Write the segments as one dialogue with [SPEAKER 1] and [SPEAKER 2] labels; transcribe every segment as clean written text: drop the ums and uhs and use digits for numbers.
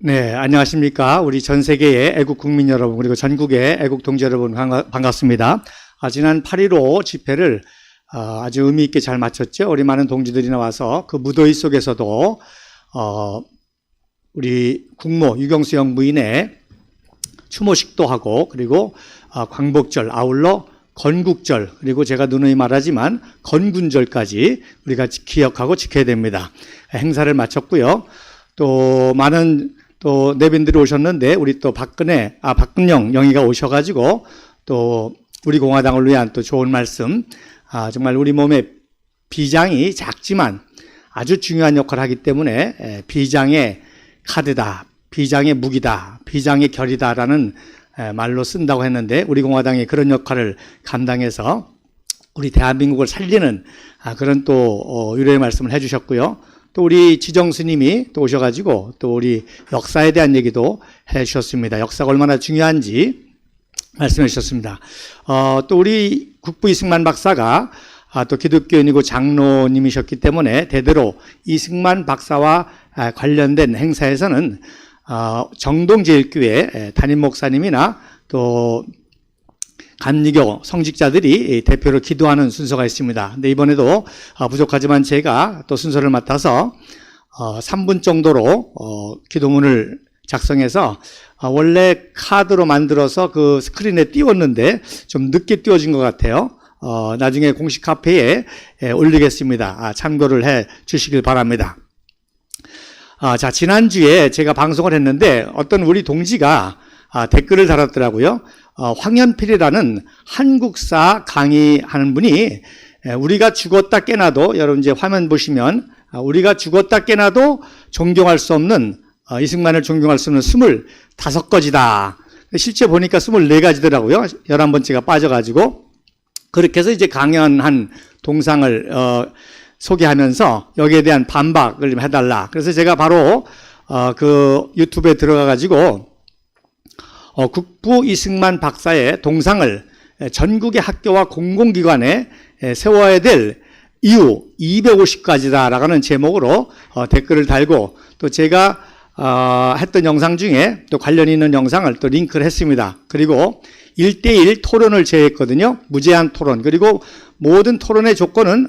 [SPEAKER 1] 네, 안녕하십니까. 우리 전 세계의 애국 국민 여러분, 그리고 전국의 애국 동지 여러분 반갑습니다. 지난 8.15 집회를 아주 의미 있게 잘 마쳤죠. 우리 많은 동지들이 나와서 그 무더위 속에서도 우리 국모 유경수 영부인의 추모식도 하고, 그리고 광복절, 아울러 건국절, 그리고 제가 누누이 말하지만 건군절까지 우리가 기억하고 지켜야 됩니다. 행사를 마쳤고요. 또 많은 또 내빈들이 오셨는데, 우리 또 박근영 영희가 오셔가지고 또 우리 공화당을 위한 또 좋은 말씀, 정말 우리 몸에 비장이 작지만 아주 중요한 역할을 하기 때문에 비장의 카드다, 비장의 무기다, 비장의 결이다라는 말로 쓴다고 했는데, 우리 공화당이 그런 역할을 감당해서 우리 대한민국을 살리는 그런 또 위로의 말씀을 해주셨고요. 또 우리 지정 스님이 또 오셔가지고 또 우리 역사에 대한 얘기도 해 주셨습니다. 역사가 얼마나 중요한지 말씀해 주셨습니다. 또 우리 국부 이승만 박사가 또 기독교인이고 장로님이셨기 때문에 대대로 이승만 박사와 관련된 행사에서는 정동제일교회 담임 목사님이나 또 감리교 성직자들이 대표로 기도하는 순서가 있습니다. 근데 이번에도 부족하지만 제가 또 순서를 맡아서 3분 정도로 기도문을 작성해서 원래 카드로 만들어서 그 스크린에 띄웠는데 좀 늦게 띄워진 것 같아요. 나중에 공식 카페에 올리겠습니다. 참고를 해 주시길 바랍니다. 자, 지난주에 제가 방송을 했는데 어떤 우리 동지가 댓글을 달았더라고요. 황현필이라는 한국사 강의하는 분이 우리가 죽었다 깨나도, 여러분 이제 화면 보시면 우리가 죽었다 깨나도 존경할 수 없는, 이승만을 존경할 수 없는 25가지다. 실제 보니까 24가지더라고요. 11번째가 빠져가지고. 그렇게 해서 이제 강연한 동상을 소개하면서 여기에 대한 반박을 좀 해달라. 그래서 제가 바로 그 유튜브에 들어가가지고 국부 이승만 박사의 동상을 전국의 학교와 공공기관에 세워야 될 이유 250가지다라고 하는 제목으로 댓글을 달고, 또 제가 했던 영상 중에 또 관련 있는 영상을 또 링크를 했습니다. 그리고 1대1 토론을 제외했거든요. 무제한 토론. 그리고 모든 토론의 조건은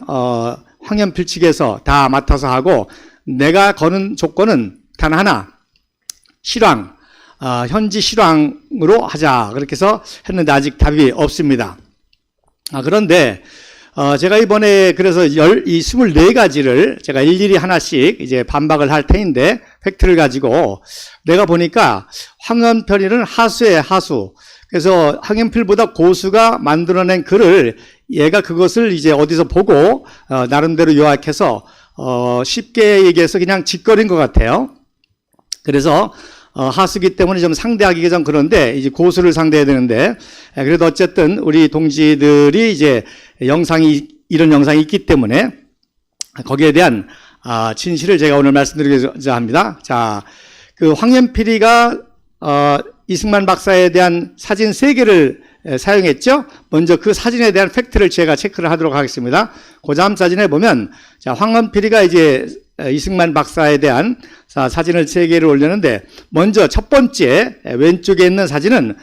[SPEAKER 1] 황현필 측에서 다 맡아서 하고, 내가 거는 조건은 단 하나, 실황. 현지 실황으로 하자. 그렇게 해서 했는데 아직 답이 없습니다. 그런데 제가 이번에 그래서 이 24가지를 제가 일일이 하나씩 이제 반박을 할 테인데, 팩트를 가지고 내가 보니까 황현필은 하수의 하수. 그래서 황현필보다 고수가 만들어낸 글을 얘가 그것을 이제 어디서 보고 나름대로 요약해서 쉽게 얘기해서 그냥 짓거린 것 같아요. 그래서 하수기 때문에 좀 상대하기가 좀 그런데, 이제 고수를 상대해야 되는데, 그래도 어쨌든 우리 동지들이 이제 이런 영상이 있기 때문에 거기에 대한 진실을 제가 오늘 말씀드리고자 합니다. 자, 그 황현필이가 이승만 박사에 대한 사진 3개를 사용했죠. 먼저 그 사진에 대한 팩트를 제가 체크를 하도록 하겠습니다. 그 다음 사진에 보면, 자, 황현필이가 이제 이승만 박사에 대한 사진을 3개를 올렸는데, 먼저 첫 번째 왼쪽에 있는 사진은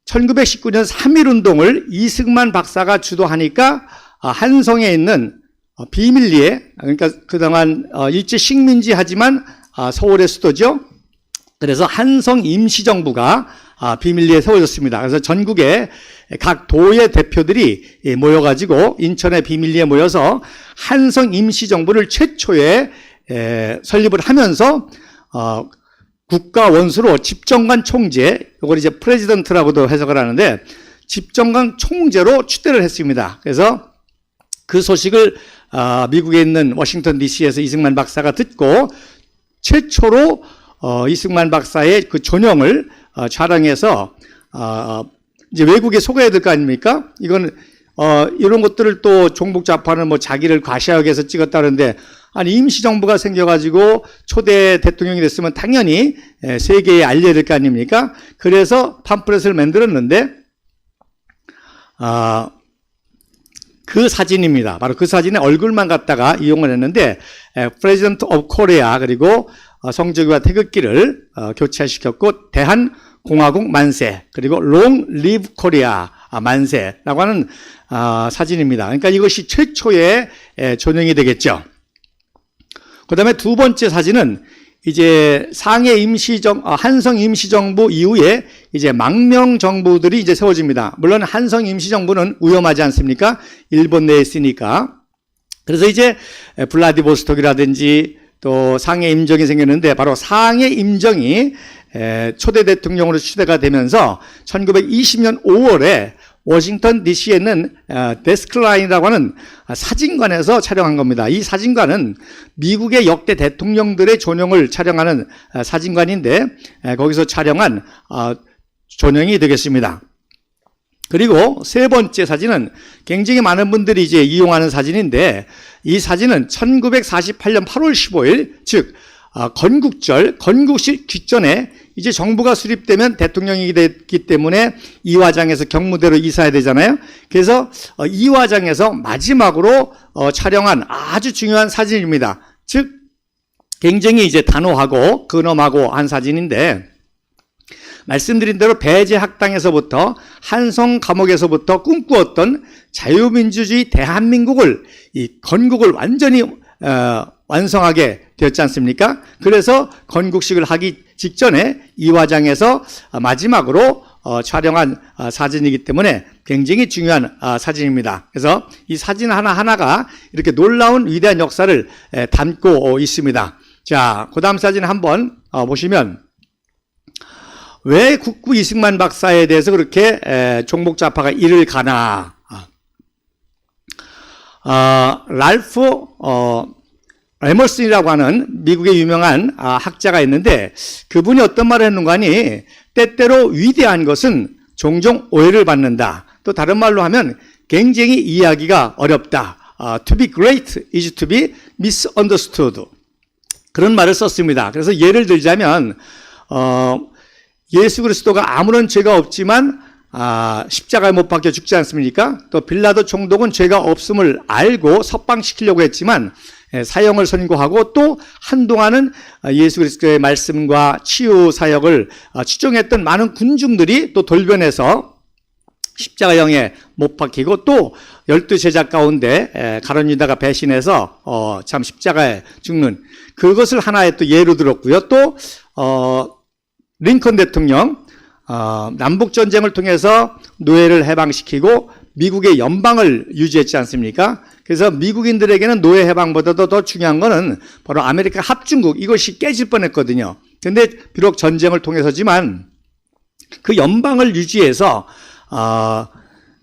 [SPEAKER 1] 1919년 3.1운동을 이승만 박사가 주도하니까 한성에 있는 비밀리에, 그러니까 그동안 일제 식민지 하지만 서울의 수도죠. 그래서 한성 임시정부가 비밀리에 세워졌습니다. 그래서 전국의 각 도의 대표들이 모여가지고 인천의 비밀리에 모여서 한성 임시정부를 최초에 설립을 하면서 국가 원수로 집정관 총재, 이걸 이제 프레지던트라고도 해석을 하는데, 집정관 총재로 추대를 했습니다. 그래서 그 소식을 미국에 있는 워싱턴 DC에서 이승만 박사가 듣고 최초로 이승만 박사의 그 전형을 촬영해서 이제 외국에 소개해야 될 거 아닙니까? 이건 이런 것들을 또 종북좌파는 뭐 자기를 과시하기 위해서 찍었다는데, 아니 임시정부가 생겨가지고 초대 대통령이 됐으면 당연히 세계에 알려야 될 거 아닙니까? 그래서 팜플렛을 만들었는데 그 사진입니다. 바로 그 사진에 얼굴만 갖다가 이용을 했는데 President of Korea, 그리고 성조기와 태극기를 교체시켰고 대한공화국 만세, 그리고 롱 리브 코리아 만세라고 하는 사진입니다. 그러니까 이것이 최초의 존영이 되겠죠. 그 다음에 두 번째 사진은 이제 한성 임시정부 이후에 이제 망명정부들이 이제 세워집니다. 물론 한성 임시정부는 위험하지 않습니까? 일본 내에 있으니까. 그래서 이제 블라디보스톡이라든지 또 상해 임정이 생겼는데, 바로 상해 임정이 초대 대통령으로 추대가 되면서 1920년 5월에 워싱턴 DC에 있는 데스크라인이라고 하는 사진관에서 촬영한 겁니다. 이 사진관은 미국의 역대 대통령들의 존영을 촬영하는 사진관인데, 거기서 촬영한 존영이 되겠습니다. 그리고 세 번째 사진은 굉장히 많은 분들이 이제 이용하는 사진인데, 이 사진은 1948년 8월 15일, 즉 건국절, 건국식 직전에 이제 정부가 수립되면 대통령이 됐기 때문에 이화장에서 경무대로 이사해야 되잖아요. 그래서 이화장에서 마지막으로 촬영한 아주 중요한 사진입니다. 즉 굉장히 이제 단호하고 근엄하고 한 사진인데, 말씀드린 대로 배제학당에서부터 한성 감옥에서부터 꿈꾸었던 자유민주주의 대한민국을, 이 건국을 완전히 완성하게 되었지 않습니까? 그래서 건국식을 하기 직전에 이화장에서 마지막으로 촬영한 사진이기 때문에 굉장히 중요한 사진입니다. 그래서 이 사진 하나하나가 이렇게 놀라운 위대한 역사를 담고 있습니다. 자, 그 다음 사진 한번 보시면, 왜 국부 이승만 박사에 대해서 그렇게 종북좌파가 이를 가나? 랄프 에머슨이라고 하는 미국의 유명한 학자가 있는데, 그분이 어떤 말을 했는가 하니, 때때로 위대한 것은 종종 오해를 받는다. 또 다른 말로 하면 굉장히 이해하기가 어렵다. To be great is to be misunderstood. 그런 말을 썼습니다. 그래서 예를 들자면 예수 그리스도가 아무런 죄가 없지만 십자가에 못 박혀 죽지 않습니까? 또 빌라도 총독은 죄가 없음을 알고 석방시키려고 했지만 사형을 선고하고, 또 한동안은 예수 그리스도의 말씀과 치유 사역을 추종했던 많은 군중들이 또 돌변해서 십자가형에 못 박히고, 또 12제자 가운데 가룟 유다가 배신해서 참 십자가에 죽는, 그것을 하나의 또 예로 들었고요. 또 링컨 대통령 남북전쟁을 통해서 노예를 해방시키고 미국의 연방을 유지했지 않습니까? 그래서 미국인들에게는 노예 해방보다도 더 중요한 것은 바로 아메리카 합중국, 이것이 깨질 뻔했거든요. 그런데 비록 전쟁을 통해서지만 그 연방을 유지해서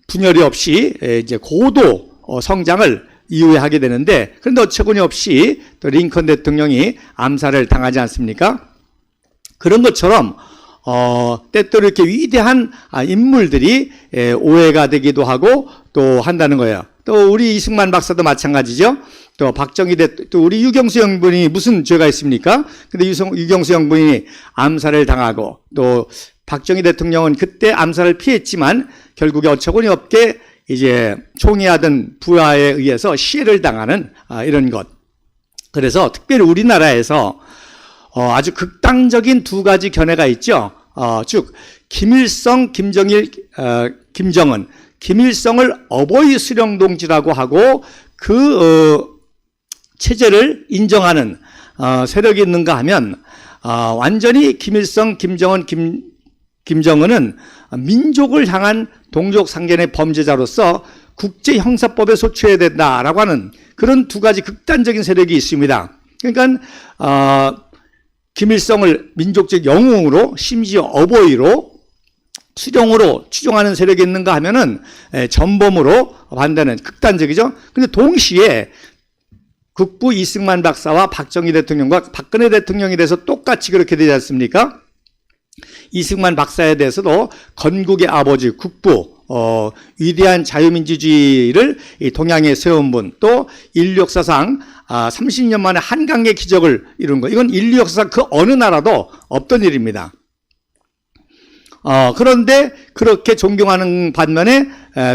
[SPEAKER 1] 분열이 없이 이제 고도 성장을 이후에 하게 되는데, 그런데 어처구니 없이 또 링컨 대통령이 암살을 당하지 않습니까? 그런 것처럼 때때로 이렇게 위대한 인물들이 오해가 되기도 하고 또 한다는 거예요. 또 우리 이승만 박사도 마찬가지죠. 또 또 우리 유경수 형분이 무슨 죄가 있습니까? 근데 유경수 형분이 암살을 당하고, 또 박정희 대통령은 그때 암살을 피했지만 결국에 어처구니 없게 이제 총애하던 부하에 의해서 시해를 당하는 이런 것. 그래서 특별히 우리나라에서 아주 극단적인 두 가지 견해가 있죠. 즉 김일성, 김정은, 김일성을 어버이 수령동지라고 하고 그 체제를 인정하는 세력이 있는가 하면, 완전히 김일성, 김정은은 민족을 향한 동족상견의 범죄자로서 국제형사법에 소추해야 된다라고 하는 그런 두 가지 극단적인 세력이 있습니다. 그러니까 김일성을 민족적 영웅으로, 심지어 어버이로, 수령으로 추종하는 세력이 있는가 하면은 전범으로 반대는 극단적이죠. 근데 동시에 국부 이승만 박사와 박정희 대통령과 박근혜 대통령에 대해서 똑같이 그렇게 되지 않습니까? 이승만 박사에 대해서도 건국의 아버지, 국부, 위대한 자유민주주의를 이 동양에 세운 분, 또 인류 역사상 30년 만에 한강의 기적을 이룬 거, 이건 인류 역사상 그 어느 나라도 없던 일입니다. 그런데 그렇게 존경하는 반면에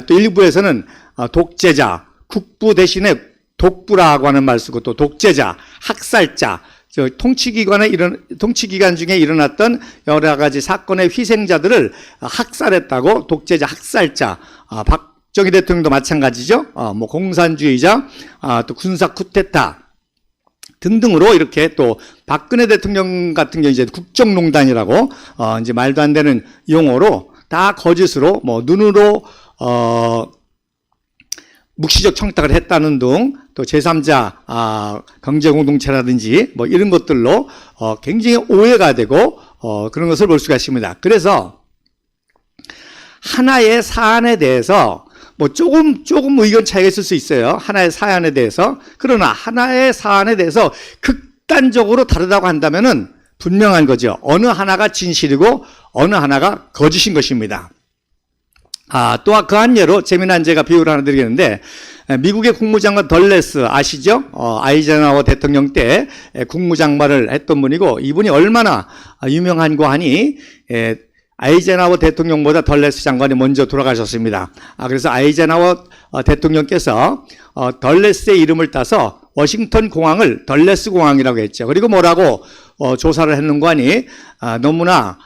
[SPEAKER 1] 또 일부에서는 독재자, 국부 대신에 독부라고 하는 말 쓰고, 또 독재자, 학살자, 통치기간 중에 일어났던 여러 가지 사건의 희생자들을 학살했다고 독재자, 학살자, 박정희 대통령도 마찬가지죠. 뭐 공산주의자, 또 군사 쿠데타 등등으로 이렇게 또 박근혜 대통령 같은 경우 이제 국정농단이라고 이제 말도 안 되는 용어로 다 거짓으로 뭐 눈으로 묵시적 청탁을 했다는 등 또 제3자 경제공동체라든지 뭐 이런 것들로 굉장히 오해가 되고 그런 것을 볼 수가 있습니다. 그래서 하나의 사안에 대해서 뭐 조금 의견 차이가 있을 수 있어요. 하나의 사안에 대해서. 그러나 하나의 사안에 대해서 극단적으로 다르다고 한다면은 분명한 거죠. 어느 하나가 진실이고 어느 하나가 거짓인 것입니다. 또 그 한 예로 재미난 제가 비유를 하나 드리겠는데, 미국의 국무장관 덜레스 아시죠? 아이젠하워 대통령 때 국무장관을 했던 분이고, 이분이 얼마나 유명한고 하니 아이젠하워 대통령보다 덜레스 장관이 먼저 돌아가셨습니다. 그래서 아이젠하워 대통령께서 덜레스의 이름을 따서 워싱턴 공항을 덜레스 공항이라고 했죠. 그리고 뭐라고 조사를 했는고 하니 너무나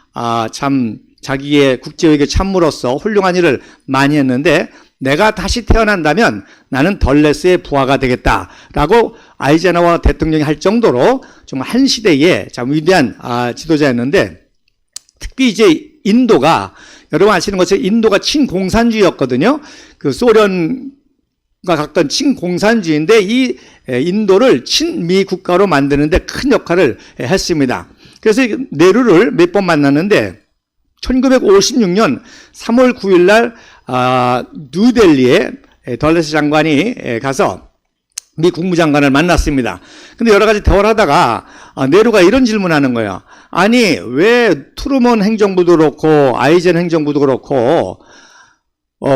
[SPEAKER 1] 참 자기의 국제외교 참모로서 훌륭한 일을 많이 했는데, 내가 다시 태어난다면 나는 덜레스의 부하가 되겠다라고 아이젠하워 대통령이 할 정도로 정말 한 시대의 참 위대한 지도자였는데, 특히 이제 인도가, 여러분 아시는 것처럼 인도가 친공산주의였거든요. 그 소련과 같던 친공산주의인데 이 인도를 친미 국가로 만드는데 큰 역할을 했습니다. 그래서 네루를 몇 번 만났는데 1956년 3월 9일 날 뉴델리에 덜레스 장관이 가서 미 국무장관을 만났습니다. 근데 여러 가지 대화를 하다가 네루가 이런 질문하는 거예요. 아니, 왜 트루먼 행정부도 그렇고 아이젠 행정부도 그렇고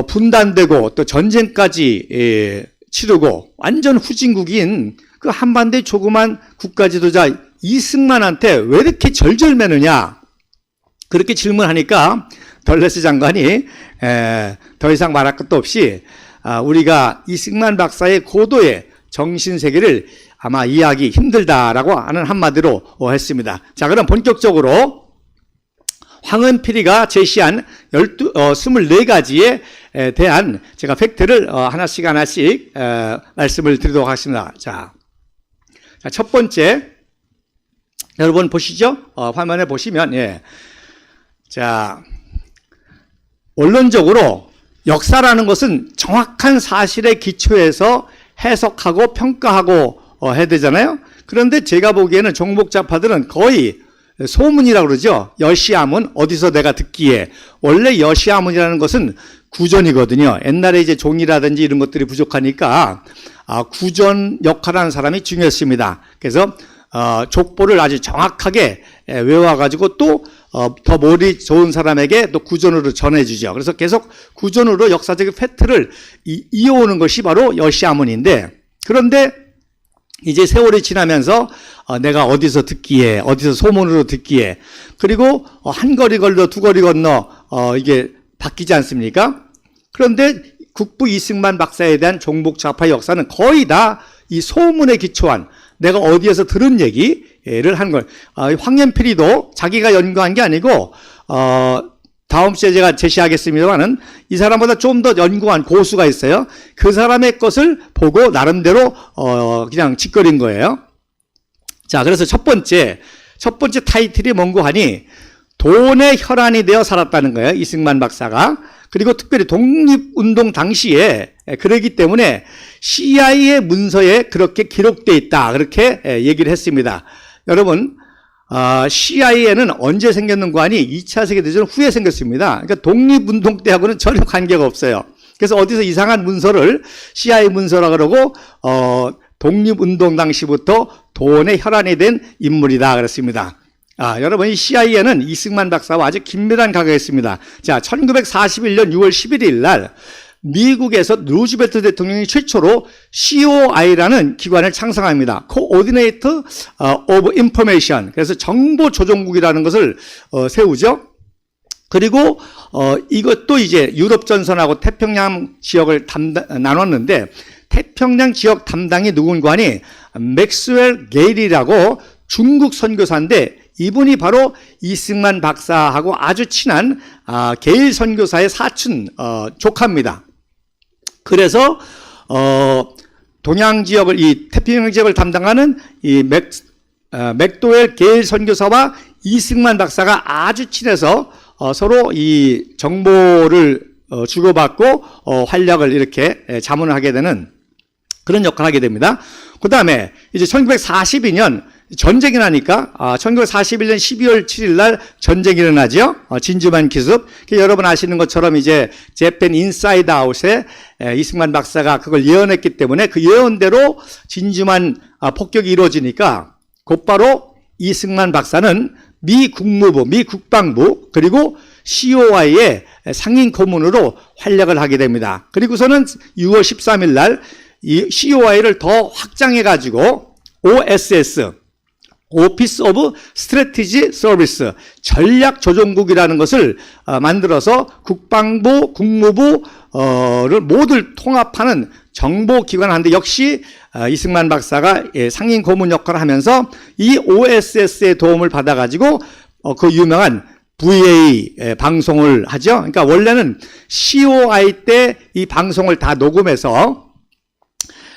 [SPEAKER 1] 분단되고 또 전쟁까지 치르고 완전 후진국인 그 한반도의 조그만 국가 지도자 이승만한테 왜 이렇게 절절매느냐, 그렇게 질문하니까 덜레스 장관이 더 이상 말할 것도 없이 우리가 이승만 박사의 고도의 정신세계를 아마 이해하기 힘들다라고 하는 한마디로 했습니다. 자, 그럼 본격적으로 황은필이가 제시한 24가지에 대한 제가 팩트를 하나씩 말씀을 드리도록 하겠습니다. 자, 첫 번째, 여러분 보시죠? 화면에 보시면, 자, 원론적으로 역사라는 것은 정확한 사실의 기초에서 해석하고 평가하고 해야 되잖아요. 그런데 제가 보기에는 종북좌파들은 거의 소문이라고 그러죠. 여시아문, 어디서 내가 듣기에. 원래 여시아문이라는 것은 구전이거든요. 옛날에 이제 종이라든지 이런 것들이 부족하니까 구전 역할하는 사람이 중요했습니다. 그래서 족보를 아주 정확하게 외워가지고 또 더 머리 좋은 사람에게 또 구전으로 전해주죠. 그래서 계속 구전으로 역사적인 팩트를 이어오는 것이 바로 여시아문인데, 그런데 이제 세월이 지나면서 내가 어디서 듣기에, 어디서 소문으로 듣기에, 그리고 한 거리 건너 두 거리 건너 이게 바뀌지 않습니까? 그런데 국부 이승만 박사에 대한 종북좌파 역사는 거의 다 이 소문에 기초한, 내가 어디에서 들은 얘기를 한 걸. 황현필이도 자기가 연구한 게 아니고 다음 주에 제가 제시하겠습니다만은 이 사람보다 좀 더 연구한 고수가 있어요. 그 사람의 것을 보고 나름대로 그냥 짓거린 거예요. 자, 그래서 첫 번째 타이틀이 뭔고 하니 돈의 혈안이 되어 살았다는 거예요, 이승만 박사가. 그리고 특별히 독립운동 당시에 그러기 때문에 CIA의 문서에 그렇게 기록되어 있다, 그렇게 얘기를 했습니다. 여러분, CIA는 언제 생겼는가 하니 2차 세계대전 후에 생겼습니다. 그러니까 독립운동 때하고는 전혀 관계가 없어요. 그래서 어디서 이상한 문서를 CIA 문서라 그러고 독립운동 당시부터 돈의 혈안이 된 인물이다 그랬습니다. 여러분, 이 CIA는 이승만 박사와 아주 긴밀한 관계가 있습니다. 자, 1941년 6월 11일 날 미국에서 루즈벨트 대통령이 최초로 COI라는 기관을 창설합니다. Coordinator of Information. 그래서 정보조정국이라는 것을 세우죠. 그리고 이것도 이제 유럽 전선하고 태평양 지역을 나눴는데, 태평양 지역 담당이 누군가 하니 맥스웰 게일이라고 중국 선교사인데 이분이 바로 이승만 박사하고 아주 친한 게일 선교사의 사촌 조카입니다. 그래서 동양 지역을 이 태평양 지역을 담당하는 이 맥도웰 게일 선교사와 이승만 박사가 아주 친해서 서로 이 정보를 주고받고 활약을 이렇게 자문을 하게 되는 그런 역할을 하게 됩니다. 그 다음에 이제 1942년 전쟁이 나니까 1941년 12월 7일 날 전쟁이 일어나죠. 진주만 기습. 여러분 아시는 것처럼 이제 재팬 인사이드 아웃에 이승만 박사가 그걸 예언했기 때문에 그 예언대로 진주만 폭격이 이루어지니까 곧바로 이승만 박사는 미 국무부, 미 국방부 그리고 COI의 상임 고문으로 활약을 하게 됩니다. 그리고서는 6월 13일 날 이 COI를 더 확장해 가지고 OSS 오피스 오브 스트래티지 서비스 전략조정국이라는 것을 만들어서 국방부, 국무부를 모두 통합하는 정보기관을 하는데 역시 이승만 박사가 상임 고문 역할을 하면서 이 OSS의 도움을 받아가지고 그 유명한 VA 방송을 하죠. 그러니까 원래는 COI 때 이 방송을 다 녹음해서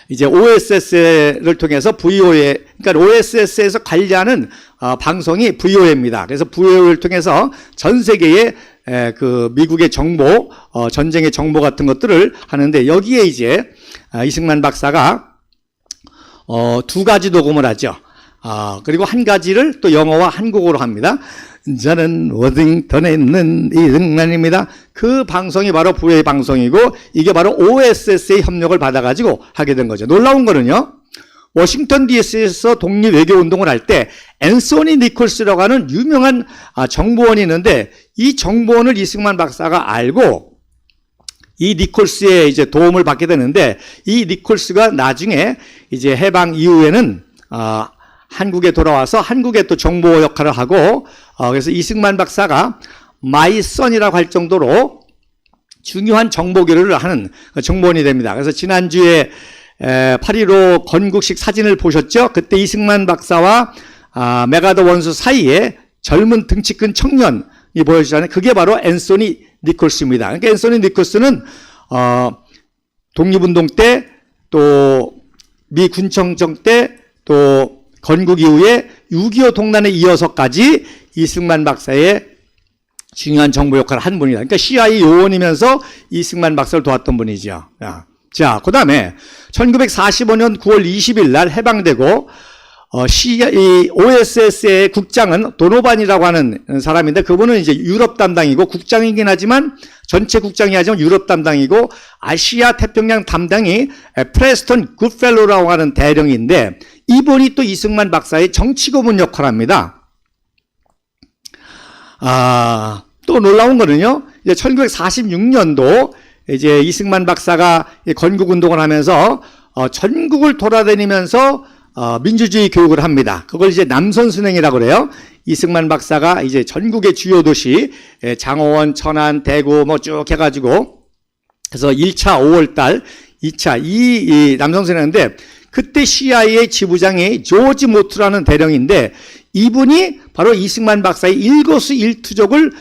[SPEAKER 1] 이제 OSS를 통해서 VOA, 그러니까 OSS에서 관리하는 방송이 VOA입니다. 그래서 VOA를 통해서 전 세계의 그 미국의 정보, 전쟁의 정보 같은 것들을 하는데 여기에 이제 이승만 박사가 두 가지 녹음을 하죠. 그리고 한 가지를 또 영어와 한국어로 합니다. 저는 워싱턴에 있는 이승만입니다. 그 방송이 바로 VA 방송이고 이게 바로 OSS의 협력을 받아가지고 하게 된 거죠. 놀라운 거는요. 워싱턴 DC에서 독립 외교 운동을 할 때 앤소니 니콜스라고 하는 유명한 정보원이 있는데 이 정보원을 이승만 박사가 알고 이 니콜스의 이제 도움을 받게 되는데 이 니콜스가 나중에 이제 해방 이후에는 한국에 돌아와서 한국에 또 정보 역할을 하고 그래서 이승만 박사가 마이 선이라고 할 정도로 중요한 정보 교류를 하는 정보원이 됩니다. 그래서 지난주에 8.15 건국식 사진을 보셨죠? 그때 이승만 박사와 메가더 원수 사이에 젊은 등치 큰 청년이 보여주잖아요. 그게 바로 앤소니 니콜스입니다. 그러니까 앤소니 니콜스는 독립운동 때 또 미 군청정 때 또 건국 이후에 6.25 동란에 이어서까지 이승만 박사의 중요한 정보 역할을 한 분이다. 그러니까 CIA 요원이면서 이승만 박사를 도왔던 분이죠. 자, 그 다음에 1945년 9월 20일 날 해방되고 OSS의 국장은 도노반이라고 하는 사람인데 그분은 이제 유럽 담당이고 국장이긴 하지만 전체 국장이 하지만 유럽 담당이고 아시아 태평양 담당이 프레스턴 굿펠로라고 하는 대령인데 이분이 또 이승만 박사의 정치고문 역할을 합니다. 또 놀라운 거는요. 이제 1946년도 이제 이승만 박사가 건국운동을 하면서 전국을 돌아다니면서 민주주의 교육을 합니다. 그걸 이제 남선순행이라고 그래요. 이승만 박사가 이제 전국의 주요 도시, 장호원, 천안, 대구 뭐 쭉 해가지고 그래서 1차 5월달, 2차 이 남선순행인데 그때 CIA 지부장이 조지 모트라는 대령인데 이분이 바로 이승만 박사의 일거수일투족을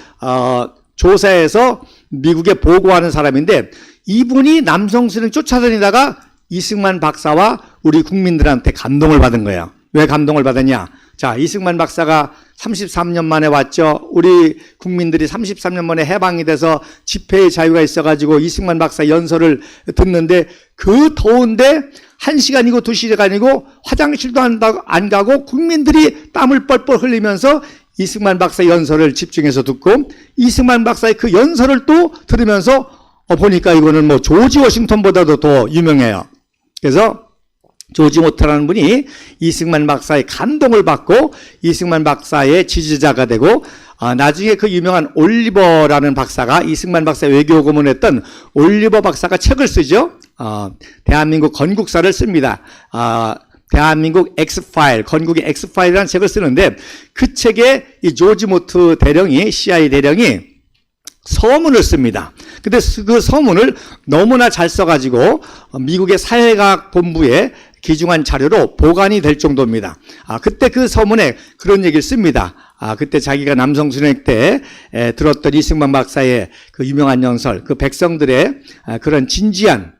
[SPEAKER 1] 조사해서 미국에 보고하는 사람인데 이분이 남성순행 쫓아다니다가 이승만 박사와 우리 국민들한테 감동을 받은 거예요. 왜 감동을 받았냐? 자, 이승만 박사가 33년 만에 왔죠. 우리 국민들이 33년 만에 해방이 돼서 집회의 자유가 있어가지고 이승만 박사 연설을 듣는데 그 더운데 1시간이고 2시간이고 화장실도 안 가고 국민들이 땀을 뻘뻘 흘리면서 이승만 박사 연설을 집중해서 듣고 이승만 박사의 그 연설을 또 들으면서 보니까 이거는 뭐 조지 워싱턴보다도 더 유명해요. 그래서 조지 모트라는 분이 이승만 박사의 감동을 받고 이승만 박사의 지지자가 되고 나중에 그 유명한 올리버라는 박사가 이승만 박사의 외교 고문했던 올리버 박사가 책을 쓰죠. 대한민국 건국사를 씁니다. 대한민국 X파일, 건국의 X파일이라는 책을 쓰는데 그 책에 이 조지 모트 대령이 CIA 대령이 서문을 씁니다. 근데 그 서문을 너무나 잘 써가지고 미국의 사회과학 본부에 귀중한 자료로 보관이 될 정도입니다. 그때 그 서문에 그런 얘기를 씁니다. 그때 자기가 남성 순회 때 들었던 이승만 박사의 그 유명한 연설, 그 백성들의 그런 진지한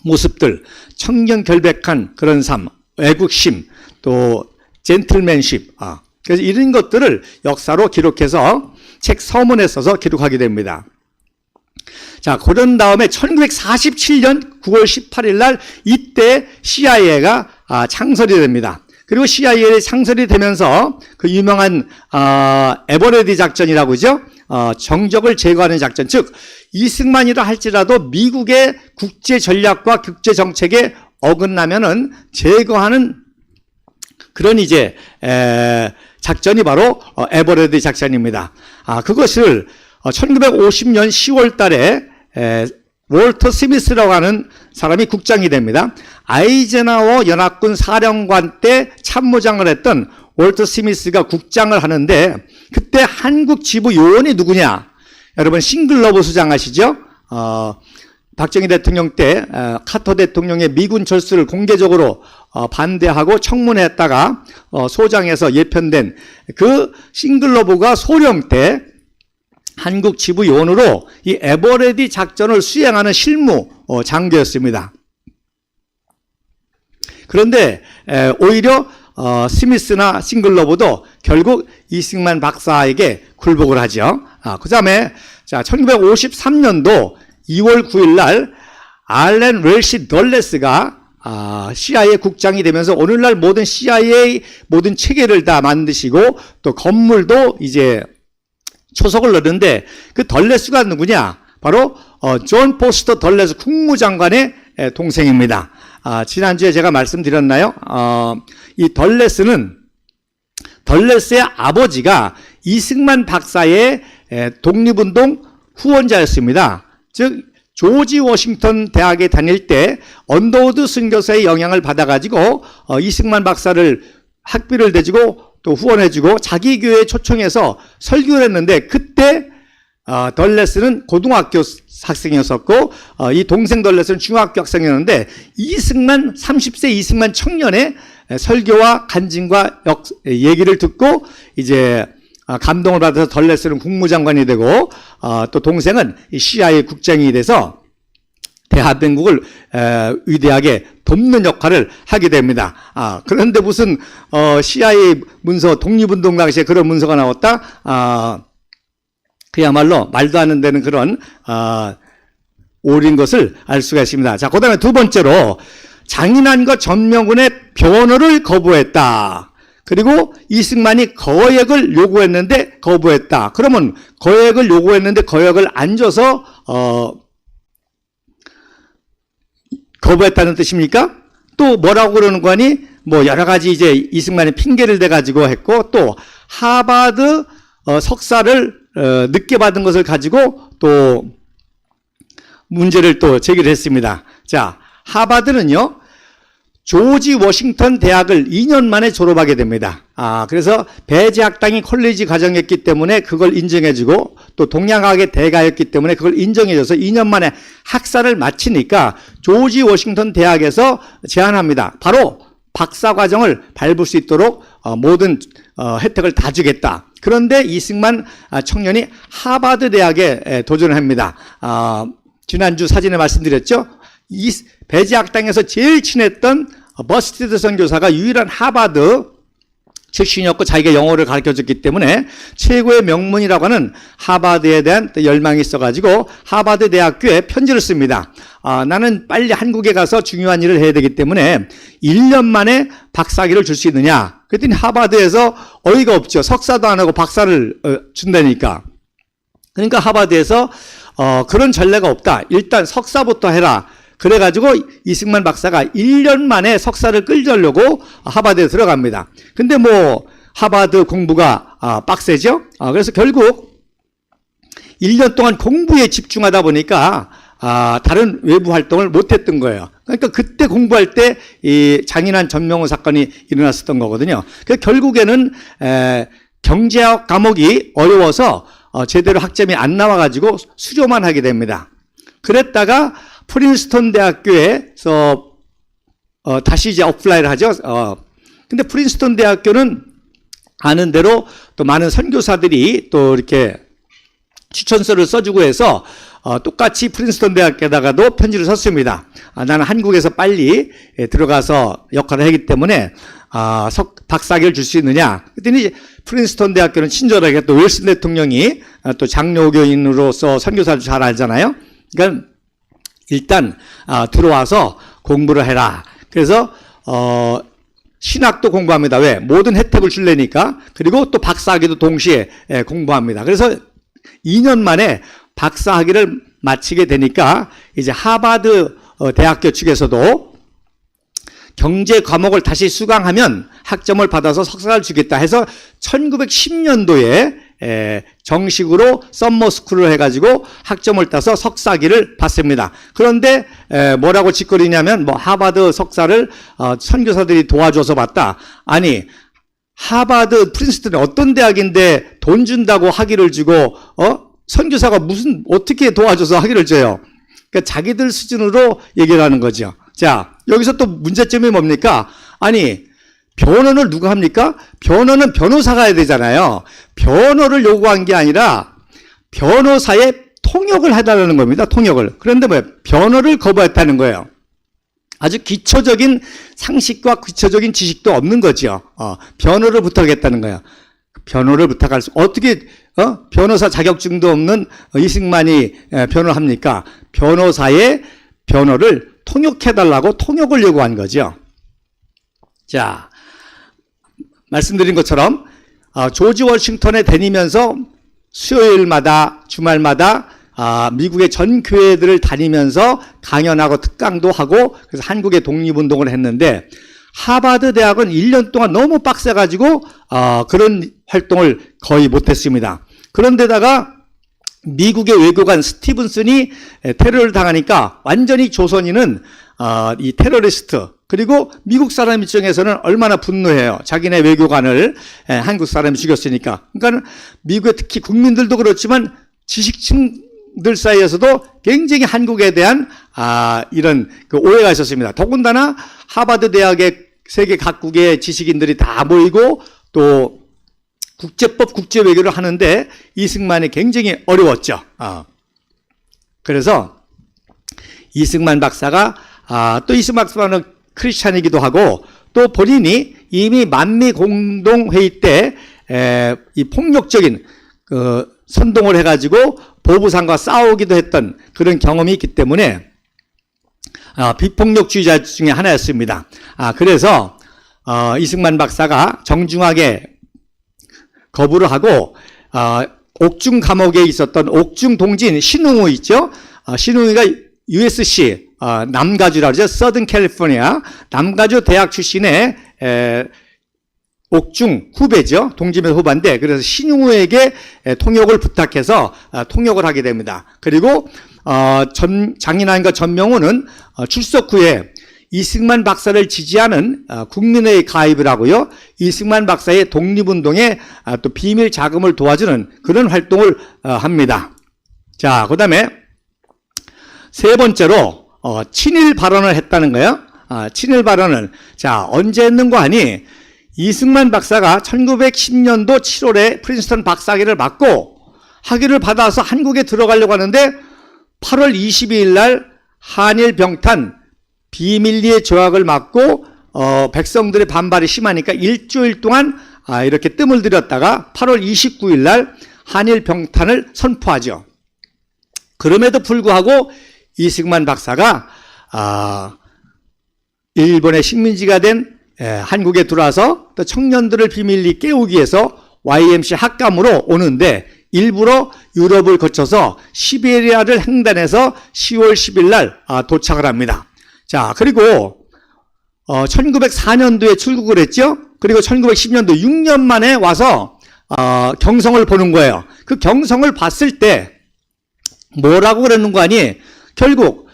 [SPEAKER 1] 모습들, 청렴결백한 그런 삶, 애국심, 또 젠틀맨십, 그래서 이런 것들을 역사로 기록해서 책 서문에 써서 기록하게 됩니다. 자, 그런 다음에 1947년 9월 18일 날 이때 CIA가 창설이 됩니다. 그리고 CIA 창설이 되면서 그 유명한 에버레디 작전이라고 하죠. 정적을 제거하는 작전, 즉 이승만이라 할지라도 미국의 국제 전략과 국제 정책에 어긋나면은 제거하는 그런 이제 작전이 바로 에버레디 작전입니다. 그것을 1950년 10월 달에 월터 스미스라고 하는 사람이 국장이 됩니다. 아이젠하워 연합군 사령관 때 참모장을 했던 월터 스미스가 국장을 하는데 그때 한국 지부 요원이 누구냐? 여러분 싱글러브 수장 아시죠? 박정희 대통령 때 카터 대통령의 미군 철수를 공개적으로 반대하고 청문회했다가 소장에서 예편된 그 싱글러브가 소령 때 한국 지부 요원으로 이 에버레디 작전을 수행하는 실무 장교였습니다. 그런데 오히려 스미스나 싱글러브도 결국 이승만 박사에게 굴복을 하죠. 그 다음에 1953년도 2월 9일 날 알렌 웰시 덜레스가 CIA 국장이 되면서 오늘날 모든 CIA 모든 체계를 다 만드시고 또 건물도 이제 초석을 넣는데 그 덜레스가 누구냐? 바로 존 포스터 덜레스 국무장관의 동생입니다. 지난주에 제가 말씀드렸나요? 이 덜레스의 아버지가 이승만 박사의 독립운동 후원자였습니다. 즉 조지 워싱턴 대학에 다닐 때 언더우드 순교사의 영향을 받아가지고 이승만 박사를 학비를 대주고 또 후원해주고 자기 교회에 초청해서 설교를 했는데 그때 덜레스는 고등학교 학생이었었고 이 동생 덜레스는 중학교 학생이었는데 30세 이승만 청년의 설교와 간증과 얘기를 듣고 이제 감동을 받아서 덜레스는 국무장관이 되고 또 동생은 CIA 국장이 돼서 대한민국을 위대하게 돕는 역할을 하게 됩니다. 그런데 무슨 CIA 문서, 독립운동 당시에 그런 문서가 나왔다? 그야말로 말도 안 되는 그런 오린 것을 알 수가 있습니다. 자, 그 다음에 두 번째로 장인환과 전명훈의 변호를 거부했다. 그리고 이승만이 거액을 요구했는데 거부했다. 그러면 거액을 요구했는데 거액을 안 줘서 거부했다는 뜻입니까? 또 뭐라고 그러는 거니? 뭐 여러 가지 이제 이승만이 핑계를 대가지고 했고 또 하버드 석사를 늦게 받은 것을 가지고 또 문제를 또 제기를 했습니다. 자, 하버드는요, 조지 워싱턴 대학을 2년 만에 졸업하게 됩니다. 그래서 배제학당이 콜리지 과정이었기 때문에 그걸 인정해주고 또 동양학의 대가였기 때문에 그걸 인정해줘서 2년 만에 학사를 마치니까 조지 워싱턴 대학에서 제안합니다. 바로 박사 과정을 밟을 수 있도록 모든 혜택을 다 주겠다. 그런데 이승만 청년이 하버드 대학에 도전을 합니다. 지난주 사진에 말씀드렸죠. 이 배제학당에서 제일 친했던 버스티드 선교사가 유일한 하버드 출신이었고 자기가 영어를 가르쳐줬기 때문에 최고의 명문이라고 하는 하버드에 대한 열망이 있어가지고 하버드 대학교에 편지를 씁니다. 나는 빨리 한국에 가서 중요한 일을 해야 되기 때문에 1년 만에 박사학위를 줄 수 있느냐. 그랬더니 하버드에서 어이가 없죠. 석사도 안 하고 박사를 준다니까. 그러니까 하버드에서 그런 전례가 없다. 일단 석사부터 해라. 그래가지고 이승만 박사가 1년 만에 석사를 끌려고 하버드에 들어갑니다. 근데 뭐 하버드 공부가 빡세죠. 그래서 결국 1년 동안 공부에 집중하다 보니까 다른 외부 활동을 못했던 거예요. 그러니까 그때 공부할 때 이 장인환 전명훈 사건이 일어났었던 거거든요. 그래서 결국에는 경제학 과목이 어려워서 제대로 학점이 안 나와가지고 수료만 하게 됩니다. 그랬다가 프린스턴 대학교에서 다시 이제 어플라이를 하죠. 근데 프린스턴 대학교는 아는 대로 또 많은 선교사들이 또 이렇게 추천서를 써주고 해서 똑같이 프린스턴 대학교에다가도 편지를 썼습니다. 나는 한국에서 빨리 들어가서 역할을 하기 때문에 박사학위를 줄 수 있느냐. 그랬더니 프린스턴 대학교는 친절하게 또 윌슨 대통령이 또 장로교인으로서 선교사를 잘 알잖아요. 그러니까 일단 들어와서 공부를 해라. 그래서 신학도 공부합니다. 왜? 모든 혜택을 줄래니까. 그리고 또 박사학위도 동시에 공부합니다. 그래서 2년 만에 박사학위를 마치게 되니까 이제 하버드 대학교 측에서도 경제 과목을 다시 수강하면 학점을 받아서 석사를 주겠다 해서 1910년도에 정식으로 썸머스쿨을 해가지고 학점을 따서 석사학위를 받습니다. 그런데 뭐라고 짓거리냐면 뭐 하버드 석사를 선교사들이 도와줘서 받다. 아니 하버드 프린스턴이 어떤 대학인데 돈 준다고 학위를 주고 선교사가 무슨 어떻게 도와줘서 학위를 줘요. 그러니까 자기들 수준으로 얘기를 하는 거죠. 자, 여기서 또 문제점이 뭡니까? 아니 변호를 누가 합니까? 변호는 변호사가 해야 되잖아요. 변호를 요구한 게 아니라 변호사의 통역을 해달라는 겁니다. 통역을. 그런데 뭐예요? 변호를 거부했다는 거예요. 아주 기초적인 상식과 기초적인 지식도 없는 거죠. 변호를 부탁했다는 거예요. 변호를 부탁할 수, 어떻게, 변호사 자격증도 없는 이승만이 변호를 합니까? 변호사의 변호를 통역해달라고 통역을 요구한 거죠. 자, 말씀드린 것처럼, 조지 워싱턴에 다니면서 수요일마다, 주말마다 미국의 전 교회들을 다니면서 강연하고 특강도 하고 그래서 한국의 독립운동을 했는데 하버드 대학은 1년 동안 너무 빡세가지고 그런 활동을 거의 못했습니다. 그런데다가 미국의 외교관 스티븐슨이 테러를 당하니까 완전히 조선인은 이 테러리스트 그리고 미국 사람 입장에서는 얼마나 분노해요. 자기네 외교관을 한국 사람이 죽였으니까. 그러니까 미국의 특히 국민들도 그렇지만 지식층들 사이에서도 굉장히 한국에 대한 이런 그 오해가 있었습니다. 더군다나 하버드 대학의 세계 각국의 지식인들이 다 모이고 또 국제법, 국제외교를 하는데 이승만이 굉장히 어려웠죠. 그래서 이승만 박사가 또 이승만 박사는 크리스찬이기도 하고 또 본인이 이미 만미 공동회의 때 이 폭력적인 선동을 해가지고 보부상과 싸우기도 했던 그런 경험이 있기 때문에 비폭력주의자 중에 하나였습니다. 그래서 이승만 박사가 정중하게 거부를 하고 옥중 감옥에 있었던 옥중 동지인 신웅우 있죠. 신웅이가 USC 남가주라고 하죠. 서든 캘리포니아 남가주 대학 출신의 옥중 후배죠. 동지면 후배인데 그래서 신웅우에게 통역을 부탁해서 통역을 하게 됩니다. 그리고 장인환과 전명호는 출석 후에 이승만 박사를 지지하는 국민회에 가입을 하고요. 이승만 박사의 독립운동에 또 비밀 자금을 도와주는 그런 활동을 합니다. 자, 그 다음에 세 번째로 친일 발언을 했다는 거예요. 친일 발언을 자 언제 했는가 하니 이승만 박사가 1910년도 7월에 프린스턴 박사학위를 받고 학위를 받아서 한국에 들어가려고 하는데 8월 22일 날 한일 병탄 비밀리에 조약을 맞고 백성들의 반발이 심하니까 일주일 동안 이렇게 뜸을 들였다가 8월 29일 날 한일 병탄을 선포하죠. 그럼에도 불구하고 이승만 박사가 일본의 식민지가 된 한국에 들어와서 또 청년들을 비밀리 깨우기 위해서 YMC 학감으로 오는데 일부러 유럽을 거쳐서 시베리아를 횡단해서 10월 10일 날 도착을 합니다. 자, 그리고 1904년도에 출국을 했죠. 그리고 1910년도 6년 만에 와서 경성을 보는 거예요. 그 경성을 봤을 때 뭐라고 그러는 거 아니? 결국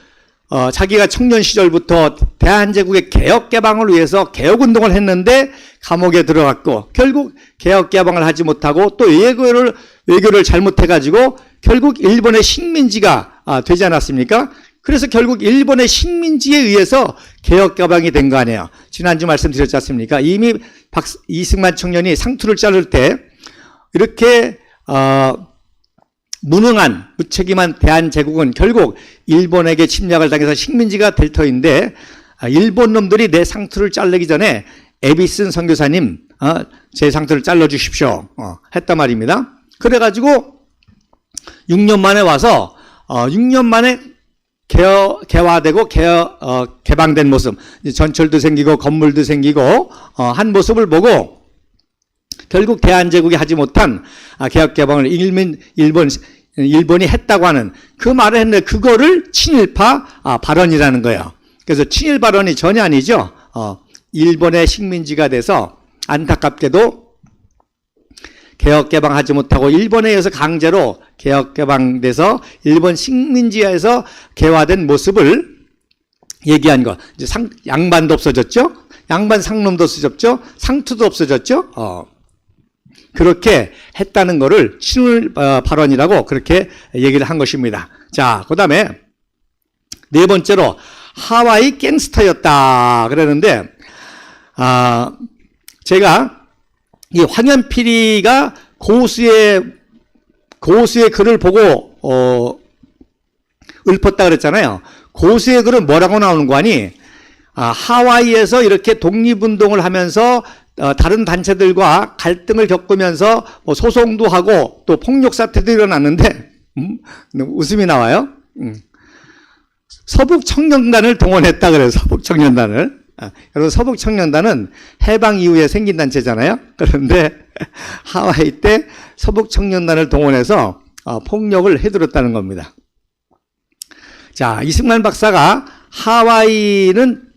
[SPEAKER 1] 자기가 청년 시절부터 대한제국의 개혁 개방을 위해서 개혁운동을 했는데 감옥에 들어갔고 결국 개혁 개방을 하지 못하고 또 외교를 잘못해가지고 결국 일본의 식민지가 되지 않았습니까? 그래서 결국 일본의 식민지에 의해서 개혁 개방이 된 거 아니에요. 지난주 말씀드렸지 않습니까? 이미 이승만 청년이 상투를 자를 때 이렇게 무능한 무책임한 대한제국은 결국 일본에게 침략을 당해서 식민지가 될 터인데 일본 놈들이 내 상투를 자르기 전에 에비슨 선교사님 제 상투를 잘라주십시오 했단 말입니다. 그래가지고 6년 만에 와서 6년 만에 개화되고 개방된 모습, 전철도 생기고 건물도 생기고 한 모습을 보고 결국 대한제국이 하지 못한 개혁 개방을 일본이 했다고 하는 그 말을 했는데 그거를 친일파 발언이라는 거예요. 그래서 친일 발언이 전혀 아니죠. 일본의 식민지가 돼서 안타깝게도 개혁 개방하지 못하고 일본에 의해서 강제로 개혁 개방돼서 일본 식민지에서 개화된 모습을 얘기한 것. 이제 양반도 없어졌죠. 양반 상놈도 없어졌죠. 상투도 없어졌죠. 그렇게 했다는 것을 친일 발언이라고 그렇게 얘기를 한 것입니다. 자, 그 다음에 네 번째로 하와이 갱스터였다 그러는데 제가 이 황현필이가 고수의 글을 보고 읊었다 그랬잖아요. 고수의 글은 뭐라고 나오는 거 아니? 하와이에서 이렇게 독립운동을 하면서 다른 단체들과 갈등을 겪으면서 소송도 하고 또 폭력 사태도 일어났는데 웃음이 나와요. 서북청년단을 동원했다 그래요. 서북청년단을. 여러분 서북청년단은 해방 이후에 생긴 단체잖아요. 그런데 하와이 때 서북청년단을 동원해서 폭력을 해들었다는 겁니다. 자, 이승만 박사가 하와이는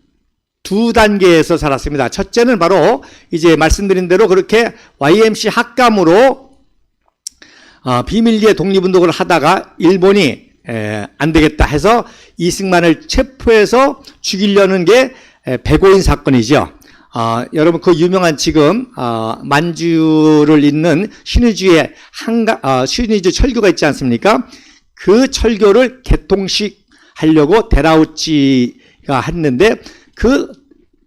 [SPEAKER 1] 두 단계에서 살았습니다. 첫째는 바로 이제 말씀드린 대로 그렇게 YMC 학감으로 비밀리에 독립운동을 하다가 일본이 안 되겠다 해서 이승만을 체포해서 죽이려는 게 백오인 사건이죠. 여러분 그 유명한 지금 만주를 잇는 신의주의 신의주 철교가 있지 않습니까? 그 철교를 개통식 하려고 데라우치가 했는데 그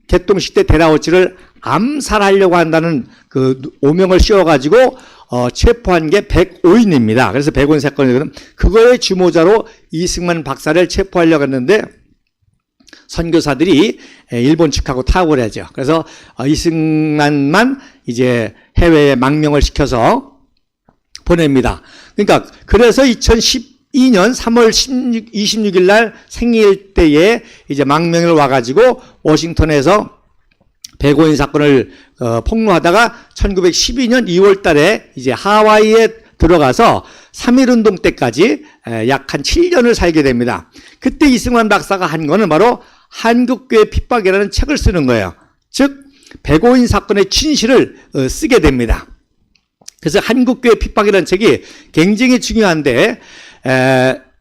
[SPEAKER 1] 개통식 때 데라우치를 암살하려고 한다는 그 오명을 씌워가지고 체포한 게 백오인입니다. 그래서 백오인 사건이거든. 그거의 주모자로 이승만 박사를 체포하려고 했는데 선교사들이 일본 측하고 타협을 하죠. 그래서 이승만만 이제 해외에 망명을 시켜서 보냅니다. 그러니까 그래서 2012년 3월 26일 날 생일 때에 이제 망명을 와가지고 워싱턴에서 백오인 사건을 폭로하다가 1912년 2월 달에 이제 하와이에 들어가서 3.1운동 때까지 약 한 7년을 살게 됩니다. 그때 이승만 박사가 한 거는 바로 한국교회 핍박이라는 책을 쓰는 거예요. 즉 백오인 사건의 진실을 쓰게 됩니다. 그래서 한국교회 핍박이라는 책이 굉장히 중요한데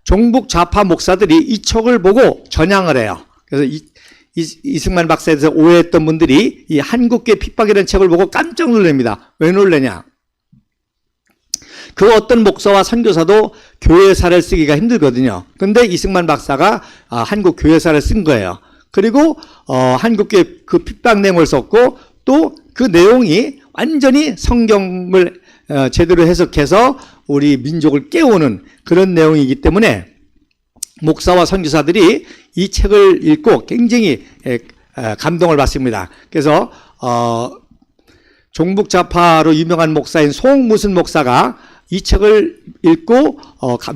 [SPEAKER 1] 종북 좌파 목사들이 이 책을 보고 전향을 해요. 그래서 이승만 박사에 대해서 오해했던 분들이 이 한국교회 핍박이라는 책을 보고 깜짝 놀랍니다. 왜 놀라냐? 그 어떤 목사와 선교사도 교회사를 쓰기가 힘들거든요. 그런데 이승만 박사가 한국 교회사를 쓴 거예요. 그리고 한국교회 그 핍박 내용을 썼고 또 그 내용이 완전히 성경을 제대로 해석해서 우리 민족을 깨우는 그런 내용이기 때문에 목사와 선교사들이 이 책을 읽고 굉장히 감동을 받습니다. 그래서 종북좌파로 유명한 목사인 송무순 목사가 이 책을 읽고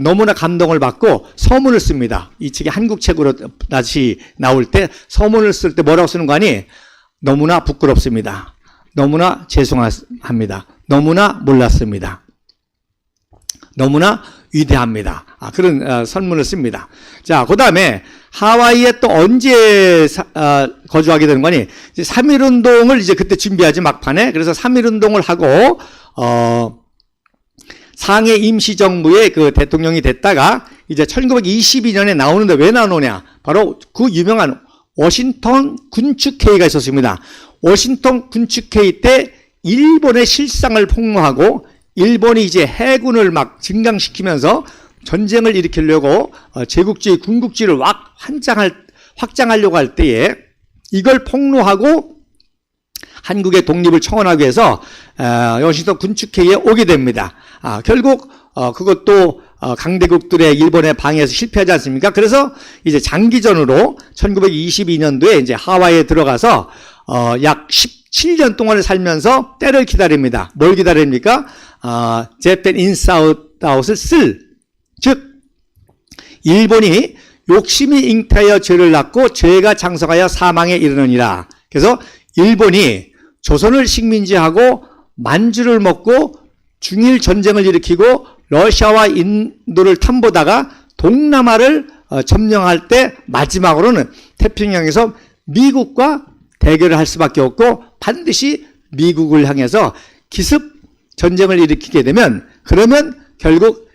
[SPEAKER 1] 너무나 감동을 받고 서문을 씁니다. 이 책이 한국 책으로 다시 나올 때 서문을 쓸 때 뭐라고 쓰는 거 아니? 너무나 부끄럽습니다. 너무나 죄송합니다. 너무나 몰랐습니다. 너무나 위대합니다. 그런 선문을 씁니다. 자, 그 다음에 하와이에 또 언제 거주하게 되는 거니? 3.1운동을 이제 그때 준비하지 막판에. 그래서 3.1운동을 하고 상해 임시정부의 그 대통령이 됐다가 이제 1922년에 나오는데 왜 나오느냐? 바로 그 유명한 워싱턴 군축회의가 있었습니다. 워싱턴 군축회의 때 일본의 실상을 폭로하고 일본이 이제 해군을 막 증강시키면서 전쟁을 일으키려고 제국주의, 군국주의를 확장하려고 할 때에 이걸 폭로하고 한국의 독립을 청원하기 위해서 워싱턴 군축회의에 오게 됩니다. 결국 그것도 강대국들의 일본의 방해에서 실패하지 않습니까? 그래서 이제 장기전으로 1922년도에 이제 하와이에 들어가서 약 17년 동안을 살면서 때를 기다립니다. 뭘 기다립니까? Japan in South을 즉 일본이 욕심이 잉태하여 죄를 낳고 죄가 장성하여 사망에 이르느니라. 그래서 일본이 조선을 식민지하고 만주를 먹고 중일 전쟁을 일으키고 러시아와 인도를 탐보다가 동남아를 점령할 때 마지막으로는 태평양에서 미국과 대결을 할 수밖에 없고 반드시 미국을 향해서 기습 전쟁을 일으키게 되면 그러면 결국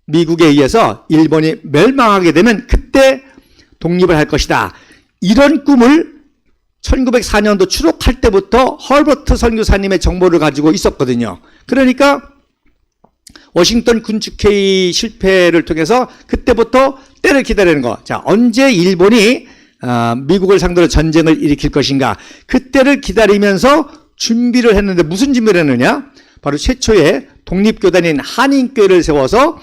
[SPEAKER 1] 미국에 의해서 일본이 멸망하게 되면 그때 독립을 할 것이다. 이런 꿈을 1904년도 추록할 때부터 허버트 선교사님의 정보를 가지고 있었거든요. 그러니까 워싱턴 군축회의 실패를 통해서 그때부터 때를 기다리는 거. 자, 언제 일본이 미국을 상대로 전쟁을 일으킬 것인가. 그때를 기다리면서 준비를 했는데 무슨 준비를 했느냐? 바로 최초의 독립교단인 한인교회를 세워서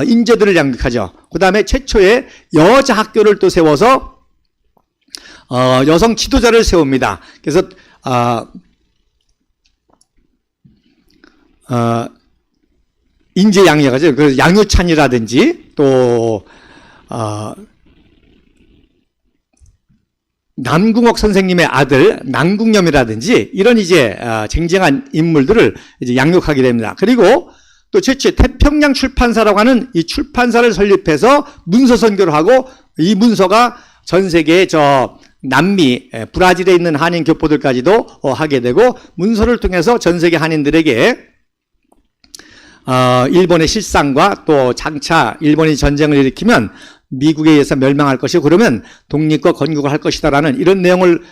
[SPEAKER 1] 인재들을 양육하죠. 그 다음에 최초의 여자 학교를 또 세워서 여성 지도자를 세웁니다. 그래서 인재 양육하죠. 그래서 양유찬이라든지 또 남궁옥 선생님의 아들 남궁염이라든지 이런 이제 쟁쟁한 인물들을 이제 양육하게 됩니다. 그리고 또 최초의 태평양 출판사라고 하는 이 출판사를 설립해서 문서 선교를 하고 이 문서가 전 세계에 남미, 브라질에 있는 한인 교포들까지도 하게 되고 문서를 통해서 전 세계 한인들에게 일본의 실상과 또 장차 일본이 전쟁을 일으키면 미국에 의해서 멸망할 것이고 그러면 독립과 건국을 할 것이다라는 이런 내용을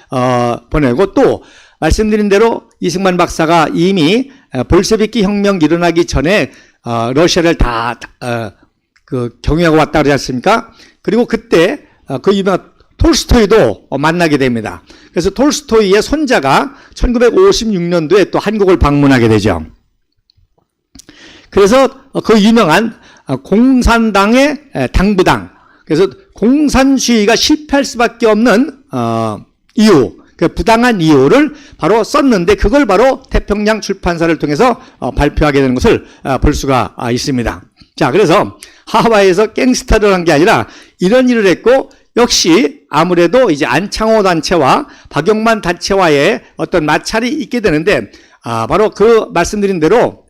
[SPEAKER 1] 보내고 또 말씀드린 대로 이승만 박사가 이미 볼셰비키 혁명 일어나기 전에 러시아를 다 경유하고 왔다 그러지 않습니까? 그리고 그때 그 유명한 톨스토이도 만나게 됩니다. 그래서 톨스토이의 손자가 1956년도에 또 한국을 방문하게 되죠. 그래서 그 유명한 공산당의 당부당, 그래서 공산주의가 실패할 수밖에 없는 이유, 그 부당한 이유를 바로 썼는데 그걸 바로 태평양 출판사를 통해서 발표하게 되는 것을 볼 수가 있습니다. 자, 그래서 하와이에서 갱스터를 한 게 아니라 이런 일을 했고 역시 아무래도 이제 안창호 단체와 박용만 단체와의 어떤 마찰이 있게 되는데 바로 그 말씀드린 대로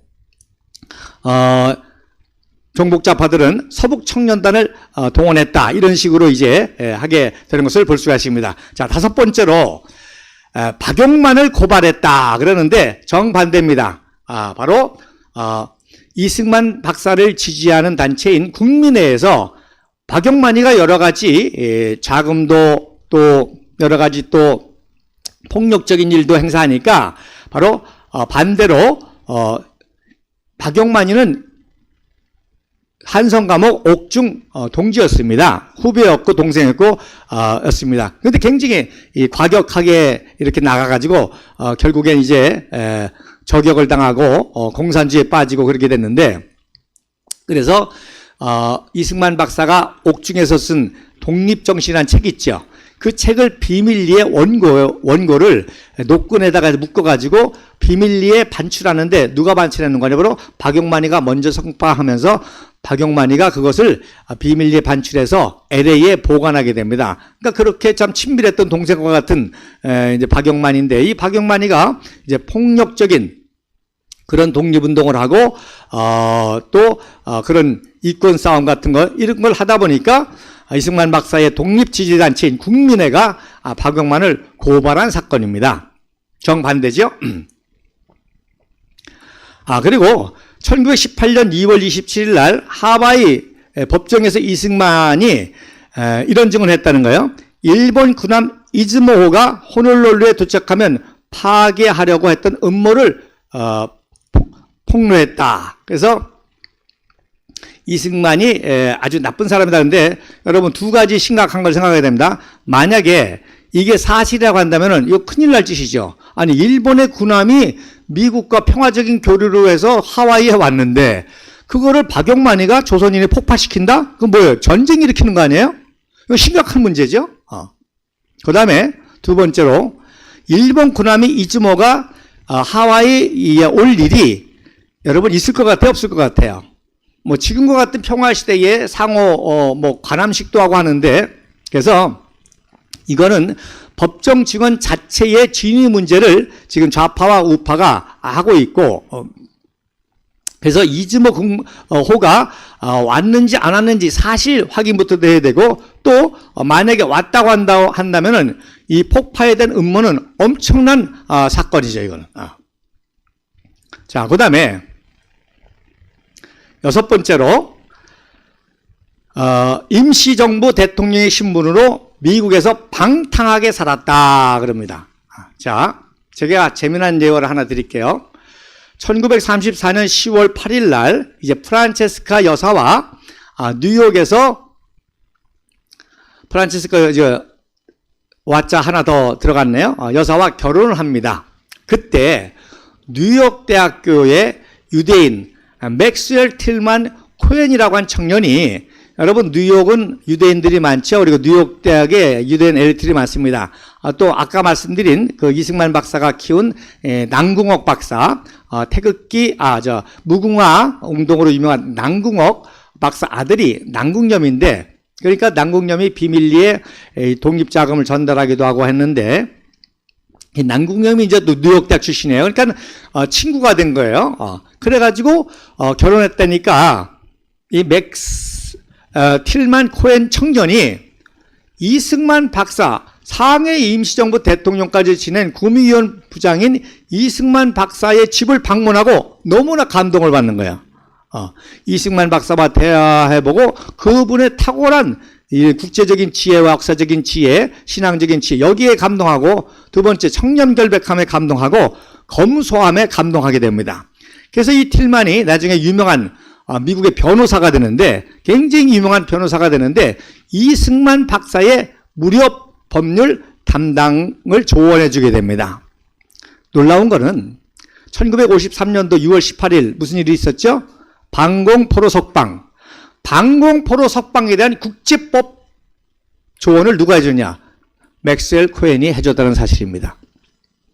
[SPEAKER 1] 정복자파들은 서북청년단을 동원했다. 이런 식으로 이제 하게 되는 것을 볼 수가 있습니다. 자, 다섯 번째로 박용만을 고발했다. 그러는데 정반대입니다. 바로 이승만 박사를 지지하는 단체인 국민회에서 박용만이가 여러 가지 자금도 또 여러 가지 또 폭력적인 일도 행사하니까 바로 반대로 박용만이는 한성감옥 옥중 동지였습니다. 후배였고 동생이었고 였습니다. 그런데 굉장히 과격하게 이렇게 나가가지고 결국엔 이제 저격을 당하고 공산주의에 빠지고 그렇게 됐는데 그래서 이승만 박사가 옥중에서 쓴 독립정신이라는 책이 있죠. 그 책을 비밀리에 원고를 녹근에다가 묶어가지고 비밀리에 반출하는데 누가 반출하는 거냐? 바로 박용만이가 먼저 성파하면서 박용만이가 그것을 비밀리에 반출해서 LA에 보관하게 됩니다. 그러니까 그렇게 참 친밀했던 동생과 같은 이제 박용만인데 이 박용만이가 이제 폭력적인 그런 독립운동을 하고 또 그런 이권 싸움 같은 거 이런 걸 하다 보니까 이승만 박사의 독립지지단체인 국민회가 박용만을 고발한 사건입니다. 정반대죠. 그리고 1918년 2월 27일 날 하와이 법정에서 이승만이 이런 증언을 했다는 거예요. 일본 군함 이즈모호가 호놀룰루에 도착하면 파괴하려고 했던 음모를 폭로했다. 그래서 이승만이 아주 나쁜 사람이라는데 여러분 두 가지 심각한 걸 생각해야 됩니다. 만약에 이게 사실이라고 한다면은 이거 큰일 날 짓이죠. 아니 일본의 군함이 미국과 평화적인 교류로 해서 하와이에 왔는데 그거를 박용만이가 조선인이 폭파시킨다? 그건 뭐예요? 전쟁 일으키는 거 아니에요? 이거 심각한 문제죠. 그 다음에 두 번째로 일본 군함이 이즈모가 하와이에 올 일이 여러분 있을 것 같아요? 없을 것 같아요? 뭐 지금과 같은 평화시대에 상호 뭐 관함식도 하고 하는데 그래서 이거는 법정 직원 자체의 진위 문제를 지금 좌파와 우파가 하고 있고 그래서 이즈모 호가 왔는지 안 왔는지 사실 확인부터 돼야 되고 또 만약에 왔다고 한다면은 이 폭파에 대한 음모는 엄청난 사건이죠 이거는. 자, 그다음에 여섯 번째로 임시정부 대통령의 신분으로 미국에서 방탕하게 살았다 그럽니다. 자, 제가 재미난 예화를 하나 드릴게요. 1934년 10월 8일 날 이제 프란체스카 여사와 뉴욕에서 프란체스카 와자 하나 더 들어갔네요. 여사와 결혼을 합니다. 그때 뉴욕 대학교의 유대인 맥스웰 틸만 코엔이라고 한 청년이 여러분 뉴욕은 유대인들이 많죠. 그리고 뉴욕 대학에 유대인 엘리트들이 많습니다. 또 아까 말씀드린 그 이승만 박사가 키운 남궁옥 박사, 태극기 무궁화 운동으로 유명한 남궁옥 박사 아들이 남궁염인데 그러니까 남궁염이 비밀리에 독립자금을 전달하기도 하고 했는데 이 남궁염이 이제 뉴욕 대학 출신이에요. 그러니까 친구가 된 거예요. 그래가지고 결혼했다니까 이 틸만 코엔 청년이 이승만 박사 상해 임시정부 대통령까지 지낸 구미위원 부장인 이승만 박사의 집을 방문하고 너무나 감동을 받는 거야. 이승만 박사와 대화해보고 그분의 탁월한 이 국제적인 지혜와 역사적인 지혜, 신앙적인 지혜 여기에 감동하고 두 번째 청렴결백함에 감동하고 검소함에 감동하게 됩니다. 그래서 이 틸만이 나중에 유명한 미국의 변호사가 되는데 굉장히 유명한 변호사가 되는데 이승만 박사의 무료 법률 담당을 조언해 주게 됩니다. 놀라운 거는 1953년도 6월 18일 무슨 일이 있었죠? 방공포로 석방. 방공포로 석방에 대한 국제법 조언을 누가 해줬냐? 맥스웰 코엔이 해줬다는 사실입니다.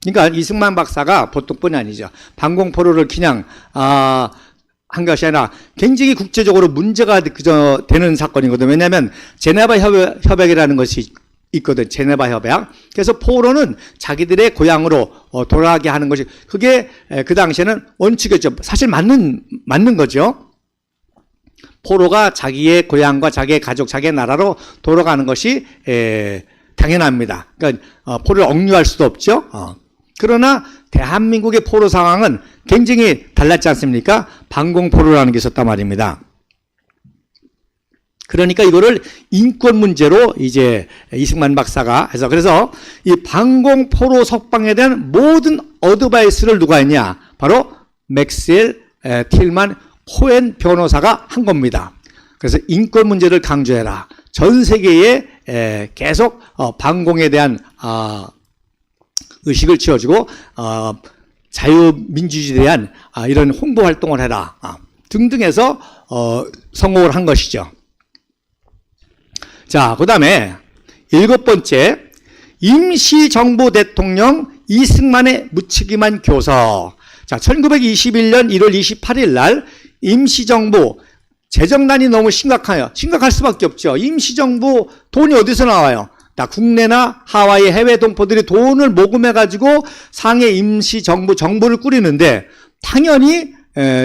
[SPEAKER 1] 그러니까 이승만 박사가 보통뿐이 아니죠. 방공포로를 그냥 한 것이 아니라 굉장히 국제적으로 문제가 되는 사건이거든요. 왜냐하면 제네바 협약이라는 것이 있거든. 제네바 협약. 그래서 포로는 자기들의 고향으로 돌아가게 하는 것이 그게 그 당시에는 원칙이었죠. 사실 맞는 거죠. 포로가 자기의 고향과 자기의 가족, 자기의 나라로 돌아가는 것이 당연합니다. 그러니까 포로를 억류할 수도 없죠. 그러나 대한민국의 포로 상황은 굉장히 달랐지 않습니까? 방공포로라는 게 있었단 말입니다. 그러니까 이거를 인권 문제로 이제 이승만 박사가 해서 그래서 이 방공포로 석방에 대한 모든 어드바이스를 누가 했냐? 바로 맥스웰 틸만 코엔 변호사가 한 겁니다. 그래서 인권 문제를 강조해라. 전 세계에 계속 방공에 대한 의식을 지어주고 자유민주주의에 대한 이런 홍보 활동을 해라 등등 해서 성공을 한 것이죠. 자, 그 다음에 일곱 번째 임시정부 대통령 이승만의 무책임한 교서. 자, 1921년 1월 28일 날 임시정부 재정난이 너무 심각할 수밖에 없죠. 임시정부 돈이 어디서 나와요? 국내나 하와이 해외 동포들이 돈을 모금해가지고 상해 임시정부 정부를 꾸리는데 당연히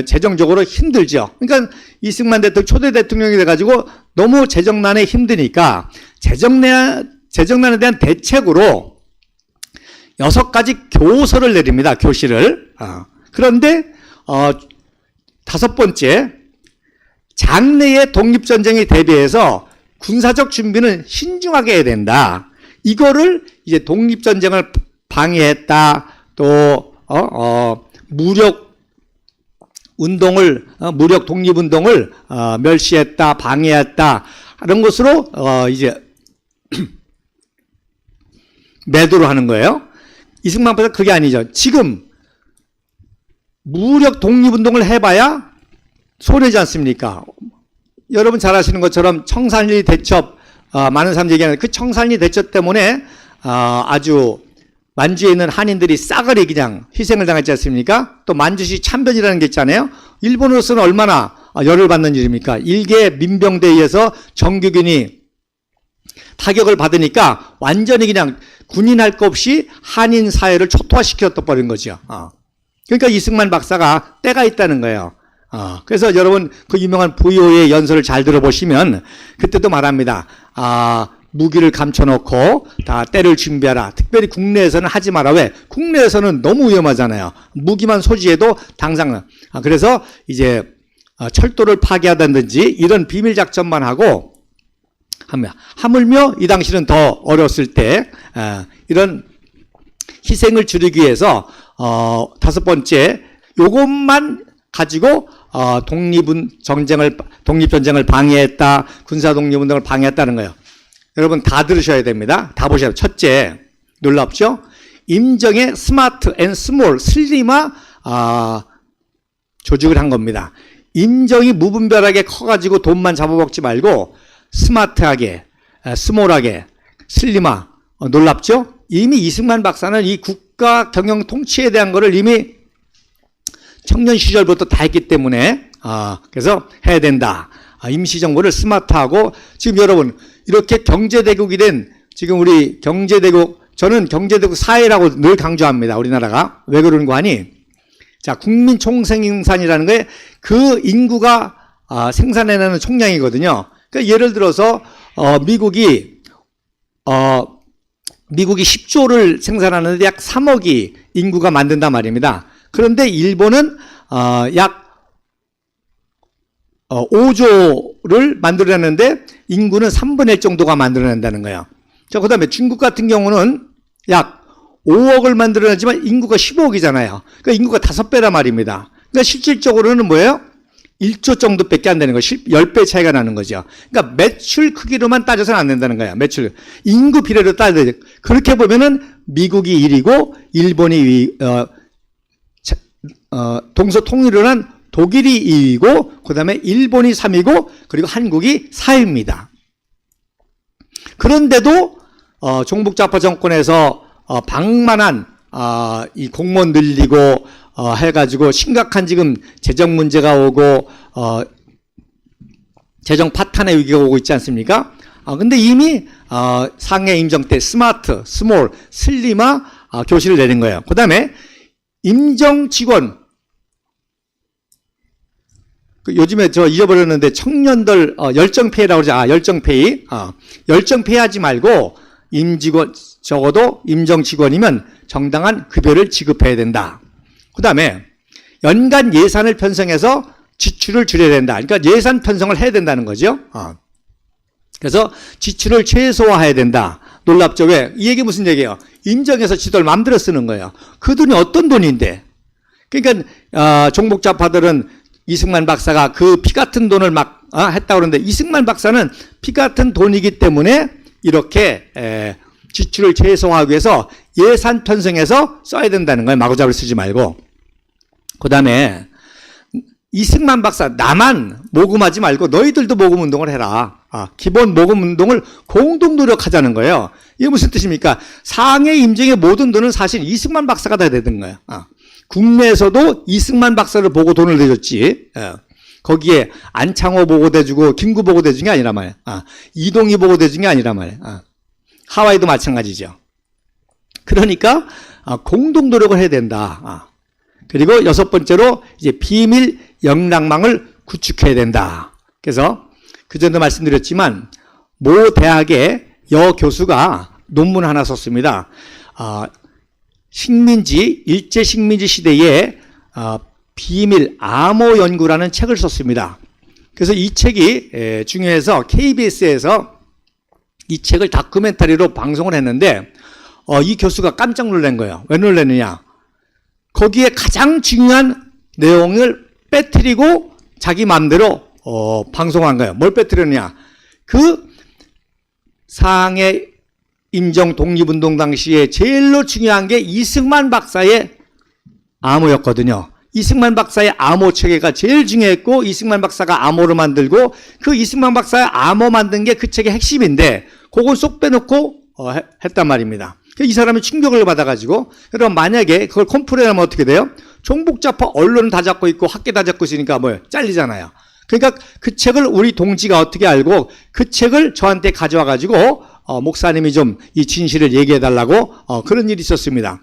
[SPEAKER 1] 재정적으로 힘들죠. 그러니까 이승만 대통령 초대 대통령이 돼가지고 너무 재정난에 힘드니까 재정난에 대한 대책으로 6가지 교서를 내립니다. 교시를. 그런데 5번째 장래의 독립전쟁에 대비해서 군사적 준비는 신중하게 해야 된다. 이거를 이제 독립전쟁을 방해했다. 또 무력 운동을 무력 독립운동을 멸시했다, 방해했다 하는 것으로 이제 매도를 하는 거예요. 이승만 박사 그게 아니죠. 지금 무력 독립운동을 해봐야 손해지 않습니까? 여러분 잘 아시는 것처럼 청산리 대첩, 많은 사람들이 얘기하는 그 청산리 대첩 때문에 아주 만주에 있는 한인들이 싸그리 그냥 희생을 당했지 않습니까? 또 만주시 참변이라는 게 있잖아요. 일본으로서는 얼마나 열을 받는 일입니까? 일개 민병대에 의해서 정규군이 타격을 받으니까 완전히 그냥 군인할 것 없이 한인 사회를 초토화시켜 버린 거죠. 그러니까 이승만 박사가 때가 있다는 거예요. 그래서 여러분 그 유명한 부요의 연설을 잘 들어보시면 그때도 말합니다. 무기를 감춰놓고 다 때를 준비하라. 특별히 국내에서는 하지 마라. 왜? 국내에서는 너무 위험하잖아요. 무기만 소지해도 당장. 그래서 이제 철도를 파괴하다든지 이런 비밀 작전만 하고 하물며 이 당시는 더 어렸을 때 이런 희생을 줄이기 위해서 다섯 번째 요것만 가지고 독립전쟁을 방해했다, 군사독립운동을 방해했다는 거예요. 여러분 다 들으셔야 됩니다. 다 보셔야 돼요. 첫째, 놀랍죠? 임정의 스마트 앤 스몰, 슬림화 조직을 한 겁니다. 임정이 무분별하게 커가지고 돈만 잡아먹지 말고 스마트하게, 스몰하게, 슬림화, 놀랍죠? 이미 이승만 박사는 이 국가 경영 통치에 대한 거를 이미 청년 시절부터 다 했기 때문에 그래서 해야 된다. 임시정부를 스마트하고 지금 여러분 이렇게 경제대국이 된 지금 우리 경제대국 저는 경제대국 사회라고 늘 강조합니다. 우리나라가 왜 그런 거 아니? 자, 국민 총생산이라는 게 그 인구가 생산해내는 총량이거든요. 그러니까 예를 들어서 미국이 10조를 생산하는데 약 3억이 인구가 만든단 말입니다. 그런데 일본은 약 5조를 만들어내는데 인구는 3분의 1 정도가 만들어낸다는 거예요. 자, 그 다음에 중국 같은 경우는 약 5억을 만들어내지만 인구가 15억이잖아요. 그러니까 인구가 5배란 말입니다. 그러니까 실질적으로는 뭐예요? 1조 정도밖에 안 되는 거예요. 10배 차이가 나는 거죠. 그러니까 매출 크기로만 따져서는 안 된다는 거예요. 매출. 인구 비례로 따져야 돼요. 그렇게 보면은 미국이 1위고 일본이 동서통일을 한 독일이 2위고 그 다음에 일본이 3위고 그리고 한국이 4위입니다. 그런데도 종북좌파 정권에서 방만한 이 공무원 늘리고 해가지고 심각한 지금 재정 문제가 오고 재정 파탄의 위기가 오고 있지 않습니까? 근데 이미 상해 임정 때 스마트, 스몰, 슬림화 교실을 내린 거예요. 그 다음에 임정 직원 요즘에 저 잊어버렸는데 청년들 열정페이라고 그러죠. 열정페이. 열정페이 하지 말고 임직원 적어도 임정 직원이면 정당한 급여를 지급해야 된다. 그 다음에 연간 예산을 편성해서 지출을 줄여야 된다. 그러니까 예산 편성을 해야 된다는 거죠. 그래서 지출을 최소화해야 된다. 놀랍죠? 왜? 이 얘기 무슨 얘기예요? 임정에서 지도를 마음대로 쓰는 거예요. 그 돈이 어떤 돈인데? 그러니까 종북좌파들은 이승만 박사가 그 피 같은 돈을 막 했다고 그러는데 이승만 박사는 피 같은 돈이기 때문에 이렇게 지출을 최소화하기 위해서 예산 편성해서 써야 된다는 거예요. 마구잡이를 쓰지 말고. 그 다음에 이승만 박사 나만 모금하지 말고 너희들도 모금 운동을 해라. 기본 모금 운동을 공동 노력하자는 거예요. 이게 무슨 뜻입니까? 상해 임정의 모든 돈은 사실 이승만 박사가 다 되는 거예요. 국내에서도 이승만 박사를 보고 돈을 내줬지. 거기에 안창호 보고 대주고 김구 보고 대준 게 아니란 말이에요. 이동희 보고 대준 게 아니란 말이에요. 하와이도 마찬가지죠. 그러니까 공동 노력을 해야 된다. 그리고 여섯 번째로 이제 비밀 영락망을 구축해야 된다. 그래서 그전에도 말씀드렸지만 모 대학의 여 교수가 논문 하나 썼습니다. 일제 식민지 시대에 비밀 암호 연구라는 책을 썼습니다. 그래서 이 책이 중요해서 KBS에서 이 책을 다큐멘터리로 방송을 했는데 이 교수가 깜짝 놀란 거예요. 왜 놀랐느냐? 거기에 가장 중요한 내용을 빼뜨리고 자기 마음대로 방송한 거예요. 뭘 빼뜨렸냐? 그 상해 임정 독립운동 당시에 제일로 중요한 게 이승만 박사의 암호였거든요. 이승만 박사의 암호 체계가 제일 중요했고, 이승만 박사가 암호를 만들고, 그 이승만 박사의 암호 만든 게 그 책의 핵심인데 그걸 쏙 빼놓고 했단 말입니다. 이 사람이 충격을 받아가지고, 그럼 만약에 그걸 컴프레하면 어떻게 돼요? 종북좌파 언론은 다 잡고 있고 학계 다 잡고 있으니까 뭐예요? 잘리잖아요. 그러니까 그 책을 우리 동지가 어떻게 알고 그 책을 저한테 가져와가지고 목사님이 좀 이 진실을 얘기해달라고 그런 일이 있었습니다.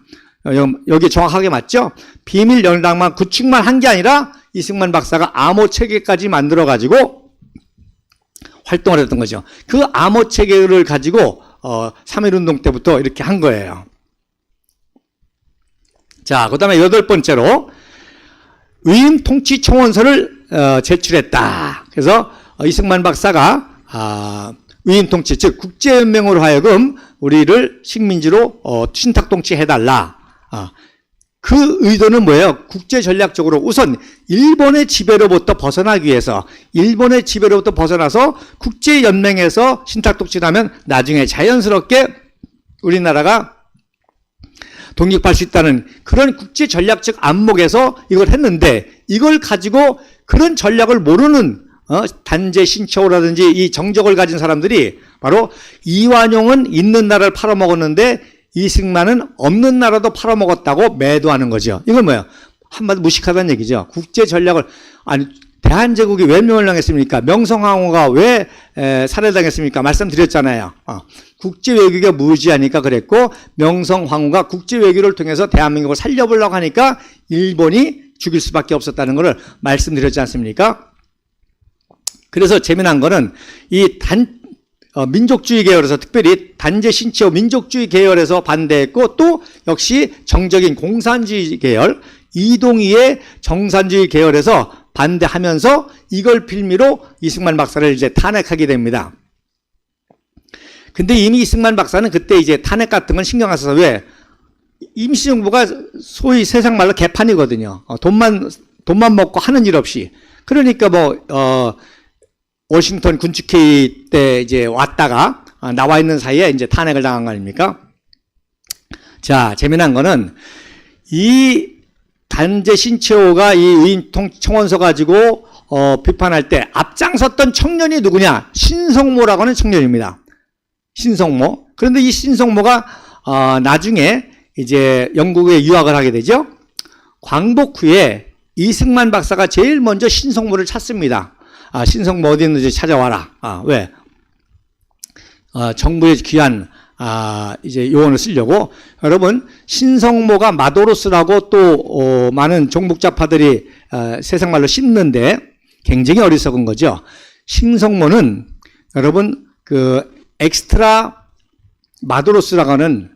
[SPEAKER 1] 여기 정확하게 맞죠? 비밀 연락만 구축만 한 게 아니라 이승만 박사가 암호 체계까지 만들어가지고 활동을 했던 거죠. 그 암호 체계를 가지고 3.1운동 때부터 이렇게 한 거예요. 자, 그 다음에 8번째로 위임 통치 청원서를 제출했다. 그래서 이승만 박사가 위임 통치, 즉 국제연맹으로 하여금 우리를 식민지로 신탁 통치해달라. 그 의도는 뭐예요? 국제 전략적으로 우선 일본의 지배로부터 벗어나기 위해서, 일본의 지배로부터 벗어나서 국제연맹에서 신탁 통치하면 나중에 자연스럽게 우리나라가 독립할 수 있다는 그런 국제 전략적 안목에서 이걸 했는데, 이걸 가지고 그런 전략을 모르는 단재 신초라든지 이 정적을 가진 사람들이 바로 이완용은 있는 나라를 팔아먹었는데 이승만은 없는 나라도 팔아먹었다고 매도하는 거죠. 이건 뭐예요? 한마디 무식하다는 얘기죠. 국제 전략을, 아니 대한제국이 왜 멸망했습니까? 명성황후가 왜 살해당했습니까? 말씀드렸잖아요. 국제 외교가 무지하니까 그랬고, 명성황후가 국제 외교를 통해서 대한민국을 살려보려고 하니까 일본이 죽일 수밖에 없었다는 것을 말씀드렸지 않습니까? 그래서 재미난 거는 이 민족주의 계열에서, 특별히 단재 신채호 민족주의 계열에서 반대했고, 또 역시 정적인 공산주의 계열, 이동희의 정산주의 계열에서 반대하면서 이걸 빌미로 이승만 박사를 이제 탄핵하게 됩니다. 근데 이미 이승만 박사는 그때 이제 탄핵 같은 건 신경 안 써서, 왜? 임시정부가 소위 세상 말로 개판이거든요. 돈만 먹고 하는 일 없이. 그러니까 워싱턴 군축회의 때 이제 왔다가 나와 있는 사이에 이제 탄핵을 당한 거 아닙니까? 자, 재미난 거는 이 단재 신채호가 이 위임 청원서 가지고 비판할 때 앞장섰던 청년이 누구냐? 신성모라고 하는 청년입니다. 신성모. 그런데 이 신성모가 나중에 이제 영국에 유학을 하게 되죠. 광복 후에 이승만 박사가 제일 먼저 신성모를 찾습니다. 신성모 어디 있는지 찾아와라. 왜? 정부의 귀한 이제 요원을 쓰려고. 여러분, 신성모가 마도로스라고 또 많은 종북좌파들이 세상말로 씹는데 굉장히 어리석은 거죠. 신성모는 여러분 그 엑스트라 마도로스라고 하는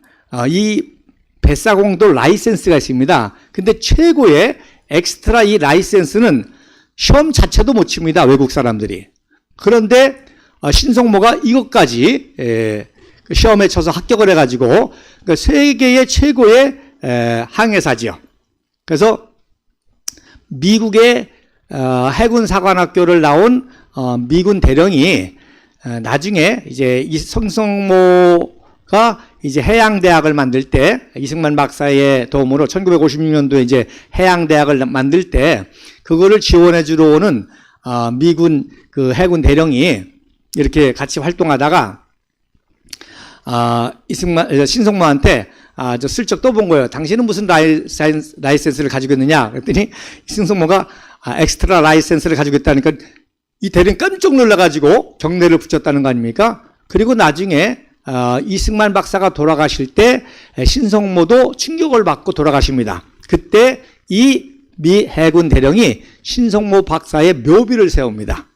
[SPEAKER 1] 이 뱃사공도 라이센스가 있습니다. 근데 최고의 엑스트라 이 라이센스는 시험 자체도 못 칩니다, 외국 사람들이. 그런데 신성모가 이것까지 시험에 쳐서 합격을 해가지고 세계의 최고의 항해사지요. 그래서 미국의 해군 사관학교를 나온 미군 대령이 나중에 이제 이 신성모가 이제 해양대학을 만들 때, 이승만 박사의 도움으로 1956년도에 이제 해양대학을 만들 때 그거를 지원해 주러 오는 미군 그 해군 대령이 이렇게 같이 활동하다가 신성모한테 저 슬쩍 떠본 거예요. 당신은 무슨 라이센스를 가지고 있느냐? 그랬더니 신성모가 엑스트라 라이센스를 가지고 있다니까 이 대령이 깜짝 놀라가지고 경례를 붙였다는 거 아닙니까? 그리고 나중에 이승만 박사가 돌아가실 때 신성모도 충격을 받고 돌아가십니다. 그때 이 미 해군 대령이 신성모 박사의 묘비를 세웁니다.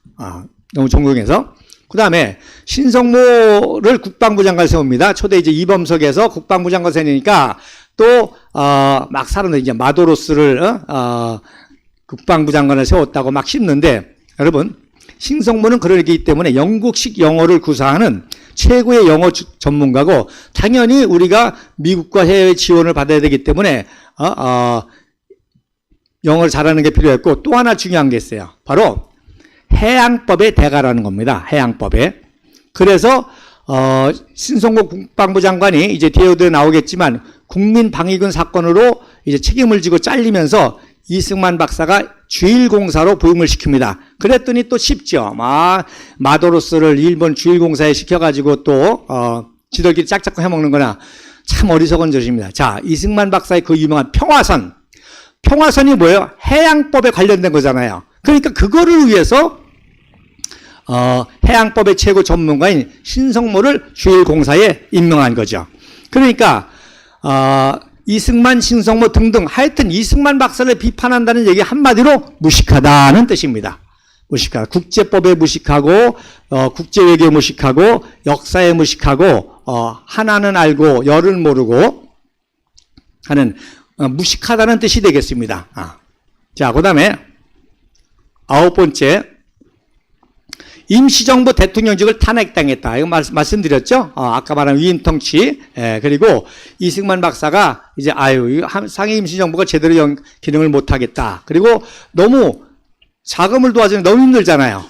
[SPEAKER 1] 너무 존경해서. 그 다음에 신성모를 국방부 장관을 세웁니다. 초대 이제 이범석에서 국방부 장관 세우니까 또 막 사람들이 이제 마도로스를 국방부 장관을 세웠다고 막 씹는데, 여러분 신성모는 그러기 때문에 영국식 영어를 구사하는 최고의 영어 전문가고, 당연히 우리가 미국과 해외 지원을 받아야 되기 때문에 영어를 잘하는 게 필요했고 또 하나 중요한 게 있어요. 바로 해양법의 대가라는 겁니다. 해양법에. 그래서 신성국 국방부 장관이 이제 뒤에도 나오겠지만 국민방위군 사건으로 이제 책임을 지고 잘리면서 이승만 박사가 주일공사로 부임을 시킵니다. 그랬더니 또 쉽죠. 마도로스를 일본 주일공사에 시켜가지고 또 지들끼리 짝짝고 해먹는 거나 참 어리석은 짓입니다. 자, 이승만 박사의 그 유명한 평화선. 평화선이 뭐예요? 해양법에 관련된 거잖아요. 그러니까 그거를 위해서 해양법의 최고 전문가인 신성모를 주일공사에 임명한 거죠. 그러니까 이승만, 신성모 등등 하여튼 이승만 박사를 비판한다는 얘기 한마디로 무식하다는 뜻입니다. 무식하다. 국제법에 무식하고 국제외교에 무식하고 역사에 무식하고 하나는 알고 열을 모르고 하는 무식하다는 뜻이 되겠습니다. 자, 그 다음에 9번째, 임시정부 대통령직을 탄핵당했다. 이거 말씀드렸죠? 아까 말한 위인통치. 그리고 이승만 박사가 이제 상해 임시정부가 제대로 기능을 못하겠다. 그리고 너무 자금을 도와주는 너무 힘들잖아요.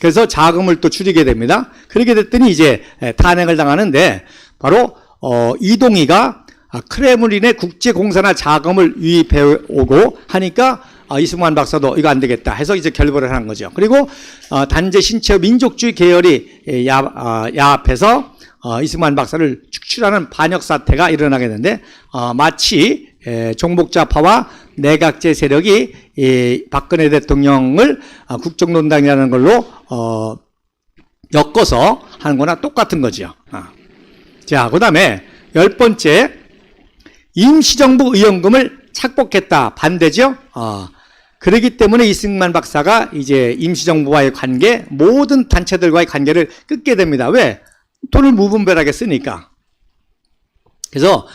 [SPEAKER 1] 그래서 자금을 또 줄이게 됩니다. 그렇게 됐더니 이제 탄핵을 당하는데 바로 이동희가 크레물린의 국제공사나 자금을 유입해 오고 하니까 이승만 박사도 이거 안 되겠다 해서 이제 결별을 한 거죠. 그리고 단재 신체 민족주의 계열이 야합해서 이승만 박사를 축출하는 반역 사태가 일어나게 되는데 마치 종북좌파와 내각제 세력이 박근혜 대통령을 국정농단이라는 걸로 엮어서 하는 거나 똑같은 거죠. 자, 그 다음에 10번째, 임시정부 의원금을 착복했다. 반대죠? 그렇기 때문에 이승만 박사가 이제 임시정부와의 관계, 모든 단체들과의 관계를 끊게 됩니다. 왜? 돈을 무분별하게 쓰니까. 그래서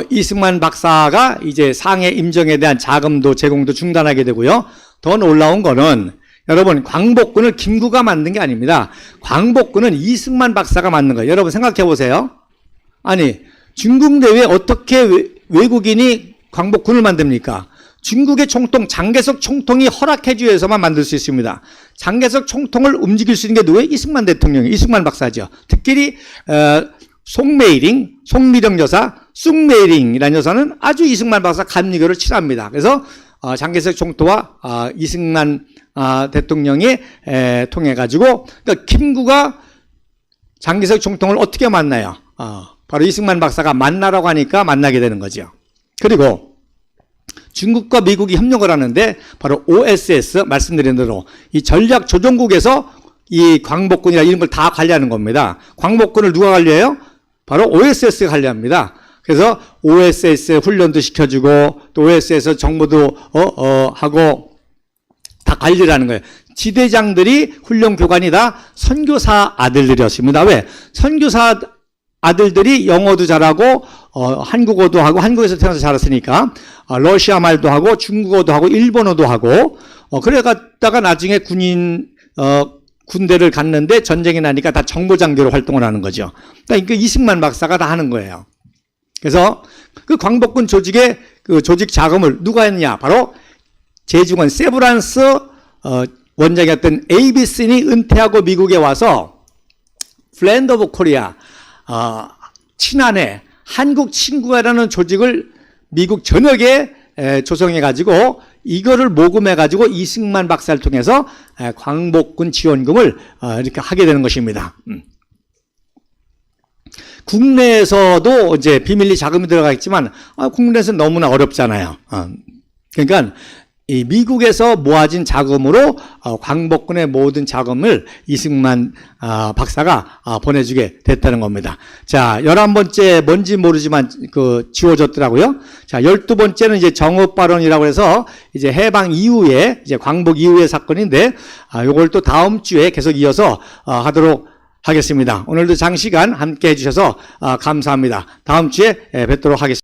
[SPEAKER 1] 이승만 박사가 이제 상해 임정에 대한 자금도 제공도 중단하게 되고요. 더 놀라운 거는 여러분, 광복군을 김구가 만든 게 아닙니다. 광복군은 이승만 박사가 만든 거예요. 여러분 생각해 보세요. 아니, 중국 내외에 어떻게 외국인이 광복군을 만듭니까? 중국의 총통 장개석 총통이 허락해 주어서만 만들 수 있습니다. 장개석 총통을 움직일 수 있는 게 누구예요? 이승만 대통령이, 이승만 박사죠. 특히 송미령 여사, 쑥메이링이라는 여사는 아주 이승만 박사 감리교를 칠합니다. 그래서 장개석 총통과 이승만 대통령이 통해 가지고, 그러니까 김구가 장개석 총통을 어떻게 만나요? 바로 이승만 박사가 만나라고 하니까 만나게 되는 거죠. 그리고 중국과 미국이 협력을 하는데 바로 OSS 말씀드린 대로 이 전략조정국에서 이 광복군이나 이런 걸 다 관리하는 겁니다. 광복군을 누가 관리해요? 바로 OSS가 관리합니다. 그래서 OSS 훈련도 시켜주고 또 OSS 정보도 하고 다 관리를 하는 거예요. 지대장들이 훈련 교관이 다 선교사 아들들이었습니다. 왜? 선교사 아들들이 영어도 잘하고 한국어도 하고, 한국에서 태어나서 자랐으니까 러시아 말도 하고 중국어도 하고 일본어도 하고 그래 갔다가 나중에 군대를 갔는데 전쟁이 나니까 다 정보장교로 활동을 하는 거죠. 그러니까 이승만 박사가 다 하는 거예요. 그래서 그 광복군 조직의 그 조직 자금을 누가 했냐? 바로 제중원 세브란스 원장이었던 에이비슨이 은퇴하고 미국에 와서 플랜드 오브 코리아, 친한해 한국 친구회라는 조직을 미국 전역에 조성해가지고 이거를 모금해가지고 이승만 박사를 통해서 광복군 지원금을 이렇게 하게 되는 것입니다. 국내에서도 이제 비밀리 자금이 들어가 있지만 국내에서는 너무나 어렵잖아요. 그러니까 이 미국에서 모아진 자금으로 광복군의 모든 자금을 이승만 박사가 보내주게 됐다는 겁니다. 자, 11번째 뭔지 모르지만 지워졌더라고요. 자, 12번째는 이제 정읍 발언이라고 해서 이제 해방 이후에 이제 광복 이후의 사건인데 요걸 또 다음 주에 계속 이어서 하도록 하겠습니다. 오늘도 장시간 함께 해주셔서 감사합니다. 다음 주에 뵙도록 하겠습니다.